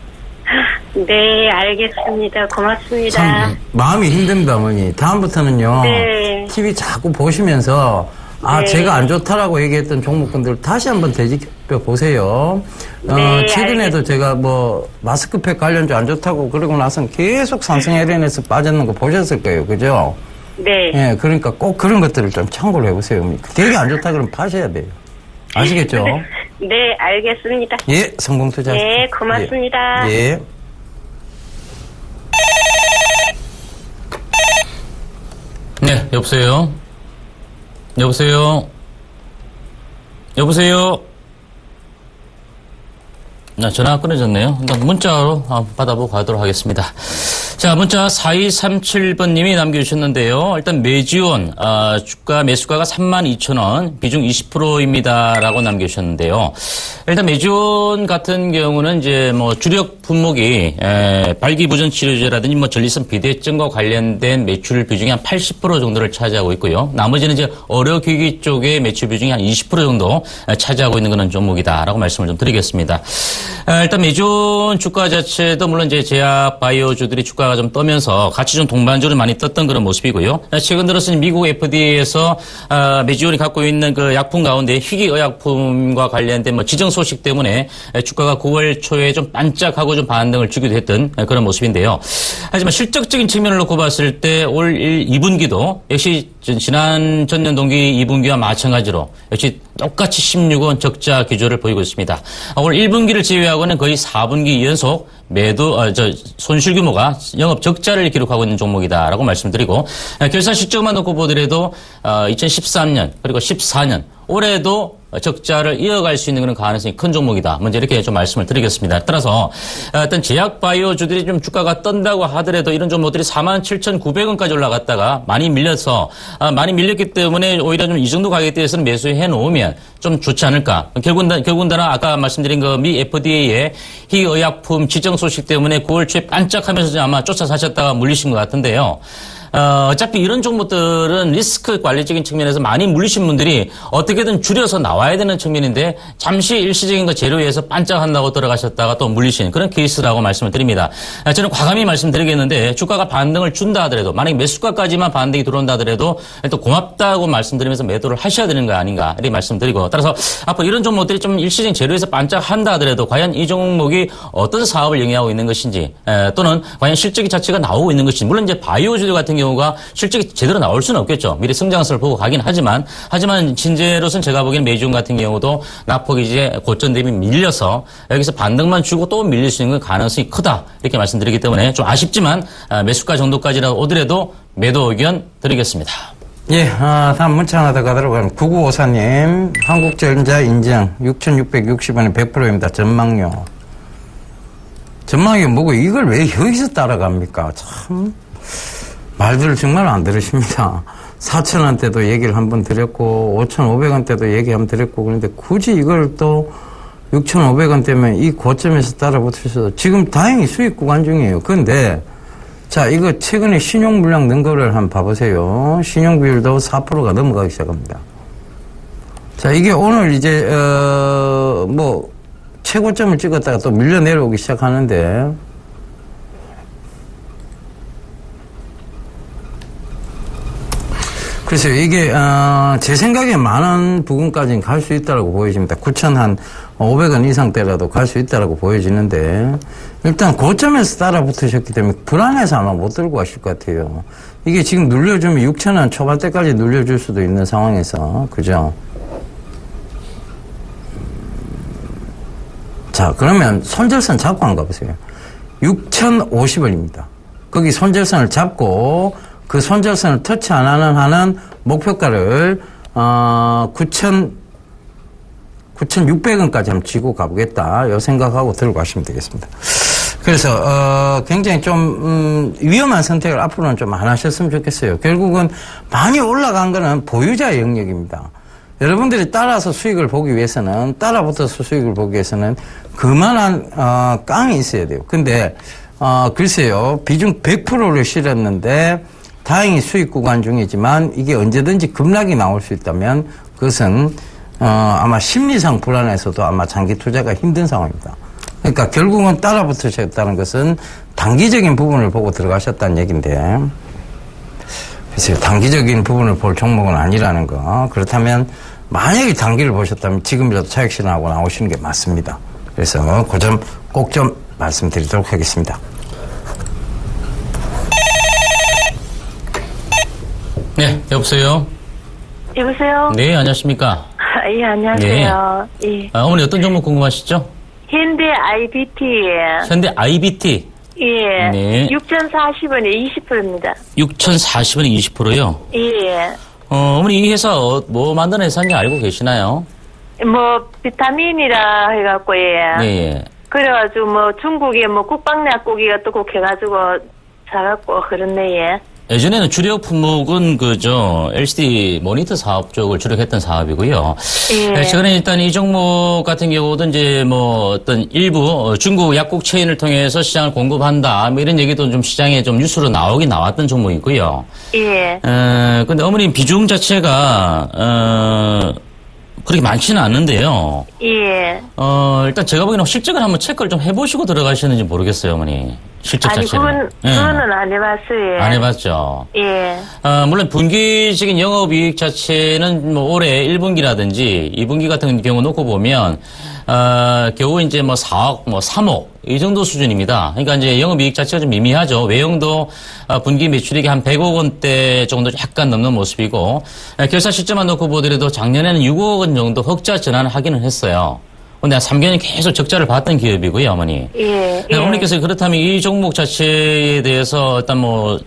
네, 알겠습니다. 고맙습니다. 참 마음이 힘듭니다, 어머니. 다음부터는요. 네. TV 자꾸 보시면서 네. 제가 안 좋다라고 얘기했던 종목군들 다시 한번 되짚어 보세요. 네, 최근에도 제가 마스크팩 관련주 안 좋다고 그러고 나서는 계속 상승 LN에서 빠졌는 거 보셨을 거예요. 그죠? 네. 예, 그러니까 꼭 그런 것들을 좀 참고를 해보세요, 어머니. 되게 안 좋다 그러면 파셔야 돼요. 아시겠죠? 네, 알겠습니다. 예, 성공 투자. 네, 고맙습니다. 예. 네, 여보세요? 여보세요? 여보세요? 전화가 끊어졌네요. 일단 문자로 받아보고 가도록 하겠습니다. 자, 문자 4237번님이 남겨주셨는데요. 일단 매지원, 주가, 매수가가 32,000원, 비중 20%입니다라고 남겨주셨는데요. 일단 매지원 같은 경우는 이제 주력 품목이, 발기부전치료제라든지 전립선 비대증과 관련된 매출 비중이 한 80% 정도를 차지하고 있고요. 나머지는 이제 의료기기 쪽의 매출 비중이 한 20% 정도 차지하고 있는 그런 종목이다라고 말씀을 좀 드리겠습니다. 일단 매지원 주가 자체도 물론 이제 제약 바이오주들이 주가가 좀 떠면서 같이 좀 동반적으로 많이 떴던 그런 모습이고요. 최근 들어서 미국 FDA에서 매지원이 갖고 있는 그 약품 가운데 희귀의약품과 관련된 지정 소식 때문에 주가가 9월 초에 좀 반짝하고 좀 반등을 주기도 했던 그런 모습인데요. 하지만 실적적인 측면을 놓고 봤을 때 올 2분기도 역시 지난 전년 동기 2분기와 마찬가지로 역시 똑같이 16원 적자 기조를 보이고 있습니다. 올 1분기를 제외하고는 거의 4분기 연속 손실 규모가 영업 적자를 기록하고 있는 종목이다라고 말씀드리고, 결산 실적만 놓고 보더라도 2013년 그리고 14년 올해도 적자를 이어갈 수 있는 그런 가능성이 큰 종목이다. 먼저 이렇게 좀 말씀을 드리겠습니다. 따라서 어떤 제약 바이오주들이 좀 주가가 떤다고 하더라도 이런 종목들이 47,900원까지 올라갔다가 많이 밀렸기 때문에 오히려 좀 이 정도 가격대에서는 매수해 놓으면 좀 좋지 않을까. 결국은 아까 말씀드린 그 미 FDA의 희의약품 지정 소식 때문에 9월 초에 반짝하면서 아마 쫓아 사셨다가 물리신 것 같은데요. 어차피 이런 종목들은 리스크 관리적인 측면에서 많이 물리신 분들이 어떻게든 줄여서 나와야 되는 측면인데 잠시 일시적인 거 재료에서 반짝한다고 들어가셨다가 또 물리신 그런 케이스라고 말씀을 드립니다. 저는 과감히 말씀드리겠는데 주가가 반등을 준다 하더라도 만약에 매수가까지만 반등이 들어온다 하더라도 또 고맙다고 말씀드리면서 매도를 하셔야 되는 거 아닌가 이렇게 말씀드리고 따라서 앞으로 이런 종목들이 좀 일시적인 재료에서 반짝한다 하더라도 과연 이 종목이 어떤 사업을 영위하고 있는 것인지 또는 과연 실적이 자체가 나오고 있는 것인지 물론 이제 바이오주들 같은 경우가 실적이 제대로 나올 수는 없겠죠. 미래 성장성을 보고 가긴 하지만 진제로서는 제가 보기엔 메이중 같은 경우도 낙폭이 이제 고점 대비 밀려서 여기서 반등만 주고 또 밀릴 수 있는 가능성이 크다 이렇게 말씀드리기 때문에 좀 아쉽지만 매수가 정도까지라도 오더라도 매도 의견 드리겠습니다. 예, 다음 문자 하나 더 가도록 하면 9954님 한국전자 인정 6,660원에 100%입니다. 전망이 뭐고 이걸 왜 여기서 따라갑니까? 참 말들을 정말 안 들으십니다. 4,000원대도 얘기를 한번 드렸고 5,500원대도 얘기 한번 드렸고 그런데 굳이 이걸 또 6,500원대면 이 고점에서 따라붙으셔서 지금 다행히 수익 구간 중이에요. 그런데 자 이거 최근에 신용 물량 는 거를 한번 봐보세요. 신용 비율도 4%가 넘어가기 시작합니다. 자 이게 오늘 이제 뭐 최고점을 찍었다가 또 밀려 내려오기 시작하는데 글쎄요, 이게, 제 생각에 만원 부근까지는 갈 수 있다고 보여집니다. 9,500원 이상대라도 갈 수 있다고 보여지는데, 일단 고점에서 따라붙으셨기 때문에 불안해서 아마 못 들고 가실 것 같아요. 이게 지금 눌려주면 6,000원 초반대까지 눌려줄 수도 있는 상황에서, 그죠? 자, 그러면 손절선 잡고 한번 가보세요. 6,050원입니다. 거기 손절선을 잡고, 그 손절선을 터치 안 하는 한은 목표가를 9,600원까지 한번 쥐고 가보겠다. 요 생각하고 들고 가시면 되겠습니다. 그래서 굉장히 좀 위험한 선택을 앞으로는 좀 안 하셨으면 좋겠어요. 결국은 많이 올라간 거는 보유자의 영역입니다. 여러분들이 따라서 수익을 보기 위해서는 따라붙어서 수익을 보기 위해서는 그만한 깡이 있어야 돼요. 근데 글쎄요. 비중 100%를 실었는데 다행히 수익 구간 중이지만 이게 언제든지 급락이 나올 수 있다면 그것은 아마 심리상 불안해서도 아마 장기 투자가 힘든 상황입니다. 그러니까 결국은 따라붙으셨다는 것은 단기적인 부분을 보고 들어가셨다는 얘기인데 글쎄요. 단기적인 부분을 볼 종목은 아니라는 거. 그렇다면 만약에 단기를 보셨다면 지금이라도 차익 실현하고 나오시는 게 맞습니다. 그래서 그 점 꼭 좀 말씀드리도록 하겠습니다. 네, 여보세요? 여보세요? 네, 안녕하십니까? 예, 안녕하세요. 네. 예. 어머니 어떤 종목 궁금하시죠? 현대 IBT. 현대 IBT. 예. 네. 6,040원에 20%입니다. 6,040원에 20%요? 예. 어머니 이 회사 뭐 만드는 회사인지 알고 계시나요? 뭐, 비타민이라 해갖고, 예. 네. 그래가지고, 뭐, 중국에 뭐, 국방약국이가 또 꼭 해가지고, 사갖고, 그렇네, 예. 예전에는 주력 품목은 LCD 모니터 사업 쪽을 주력했던 사업이고요. 예. 최근에 일단 이 종목 같은 경우도 이제 뭐 어떤 일부 중국 약국 체인을 통해서 시장을 공급한다. 뭐 이런 얘기도 좀 시장에 좀 뉴스로 나오긴 나왔던 종목이고요. 예. 근데 어머님 비중 자체가, 그렇게 많지는 않는데요. 예. 일단 제가 보기에는 실적을 한번 체크를 좀 해보시고 들어가시는지 모르겠어요, 어머니. 실적 아니, 자체는. 그거는 안 해봤어요. 안 해봤죠. 예. 물론 분기적인 영업이익 자체는 뭐 올해 1분기라든지 2분기 같은 경우 놓고 보면 겨우 이제 뭐 4억, 뭐 3억 이 정도 수준입니다. 그러니까 이제 영업이익 자체가 좀 미미하죠. 외형도 분기 매출액이 한 100억 원대 정도 약간 넘는 모습이고 결산 시점만 놓고 보더라도 작년에는 6억 원 정도 흑자 전환을 하기는 했어요. 근데 한 3개년 계속 적자를 봤던 기업이고요, 어머니. 예. 예. 어머니께서 그렇다면 이 종목 자체에 대해서 어떤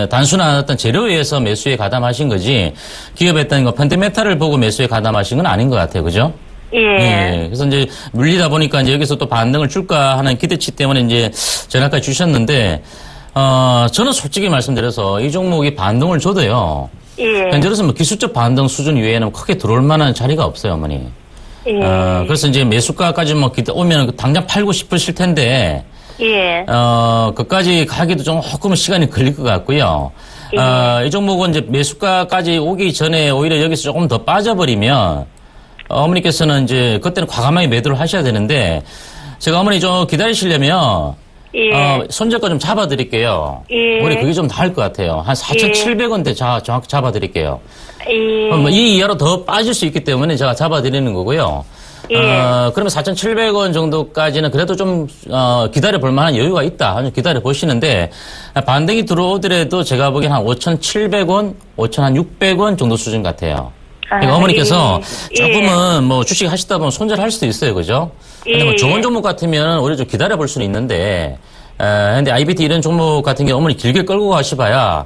단순한 어떤 재료에서 매수에 가담하신 거지, 기업의 어떤 펀드메탈을 보고 매수에 가담하신 건 아닌 것 같아요. 그죠? 예. 예. 그래서 이제 물리다 보니까 이제 여기서 또 반등을 줄까 하는 기대치 때문에 이제 전화까지 주셨는데, 저는 솔직히 말씀드려서 이 종목이 반등을 줘도요. 예. 현재로서 기술적 반등 수준 이외에는 크게 들어올 만한 자리가 없어요, 어머니. 예. 그래서 이제 매수가까지 오면 당장 팔고 싶으실 텐데, 예. 그까지 가기도 조금 시간이 걸릴 것 같고요. 이 종목은 이제 매수가까지 오기 전에 오히려 여기서 조금 더 빠져버리면, 어머니께서는 이제 그때는 과감하게 매도를 하셔야 되는데, 제가 어머니 좀 기다리시려면, 예. 손절가 좀 잡아드릴게요. 예. 우리 그게 좀 나을 것 같아요. 한 4,700원대 정확히 잡아드릴게요. 예. 이 이하로 더 빠질 수 있기 때문에 제가 잡아드리는 거고요. 예. 그러면 4,700원 정도까지는 그래도 좀, 기다려 볼 만한 여유가 있다. 기다려 보시는데, 반등이 들어오더라도 제가 보기엔 한 5,700원, 5,600원 정도 수준 같아요. 그러니까 어머니께서 조금은 주식 하시다 보면 손절할 수도 있어요. 그죠? 근데 좋은 종목 같으면 오히려 좀 기다려 볼 수는 있는데, 근데 IBT 이런 종목 같은 경우 어머니 길게 끌고 가시봐야,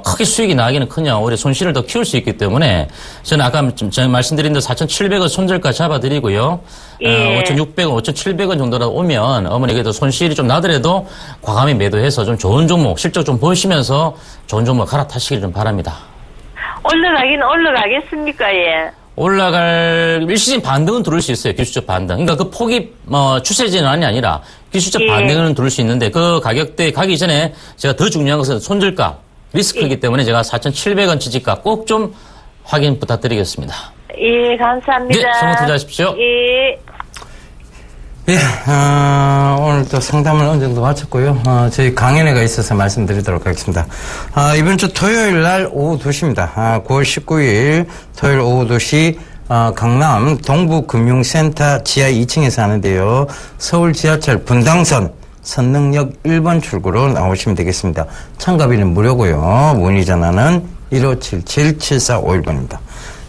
크게 수익이 나기는 커녕 오히려 손실을 더 키울 수 있기 때문에 저는 아까 제가 말씀드린 대로 4,700원 손절가 잡아드리고요. 5,600원, 5,700원 정도로 오면 어머니께도 손실이 좀 나더라도 과감히 매도해서 좀 좋은 종목, 실적 좀 보시면서 좋은 종목 갈아타시길 좀 바랍니다. 올라가긴 올라가겠습니까, 예. 올라갈 일시적인 반등은 들어올 수 있어요. 기술적 반등. 그러니까 그 폭이 추세 전환이 아니라 기술적 반등은 들어올 수 있는데 그 가격대 가기 전에 제가 더 중요한 것은 손절가 리스크이기 때문에 제가 4,700원 지지가 꼭 좀 확인 부탁드리겠습니다. 예, 감사합니다. 네, 성공 투자하십시오. 예. 예, 오늘 또 상담을 어느 정도 마쳤고요. 저희 강연회가 있어서 말씀드리도록 하겠습니다. 이번 주 토요일 날 오후 2시입니다. 9월 19일 토요일 오후 2시, 강남 동부금융센터 지하 2층에서 하는데요. 서울 지하철 분당선 선릉역 1번 출구로 나오시면 되겠습니다. 참가비는 무료고요. 문의 전화는 1577-7451번입니다.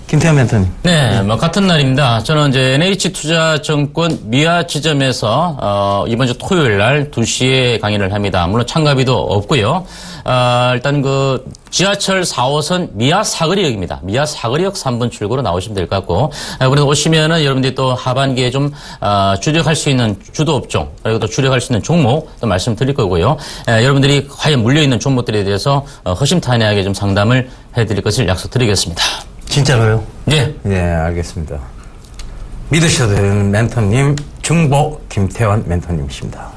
김태현 멘토님. 네, 같은 날입니다. 저는 이제 NH투자증권 미아 지점에서, 이번 주 토요일 날 2시에 강의를 합니다. 물론 참가비도 없고요. 일단 지하철 4호선 미아 사거리역입니다. 미아 사거리역 3번 출구로 나오시면 될 것 같고, 그래서 오시면은 여러분들이 또 하반기에 좀, 주력할 수 있는 주도업종, 그리고 또 주력할 수 있는 종목 또 말씀드릴 거고요. 여러분들이 과연 물려있는 종목들에 대해서 허심탄회하게 좀 상담을 해드릴 것을 약속드리겠습니다. 진짜로요? 예. 네, 알겠습니다. 믿으셔도 되는 멘토님, 중보 김태환 멘토님이십니다.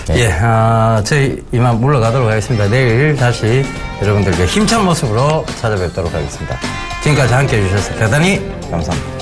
네. 예, 저희 이만 물러가도록 하겠습니다. 내일 다시 여러분들께 힘찬 모습으로 찾아뵙도록 하겠습니다. 지금까지 함께 해주셔서 대단히 감사합니다.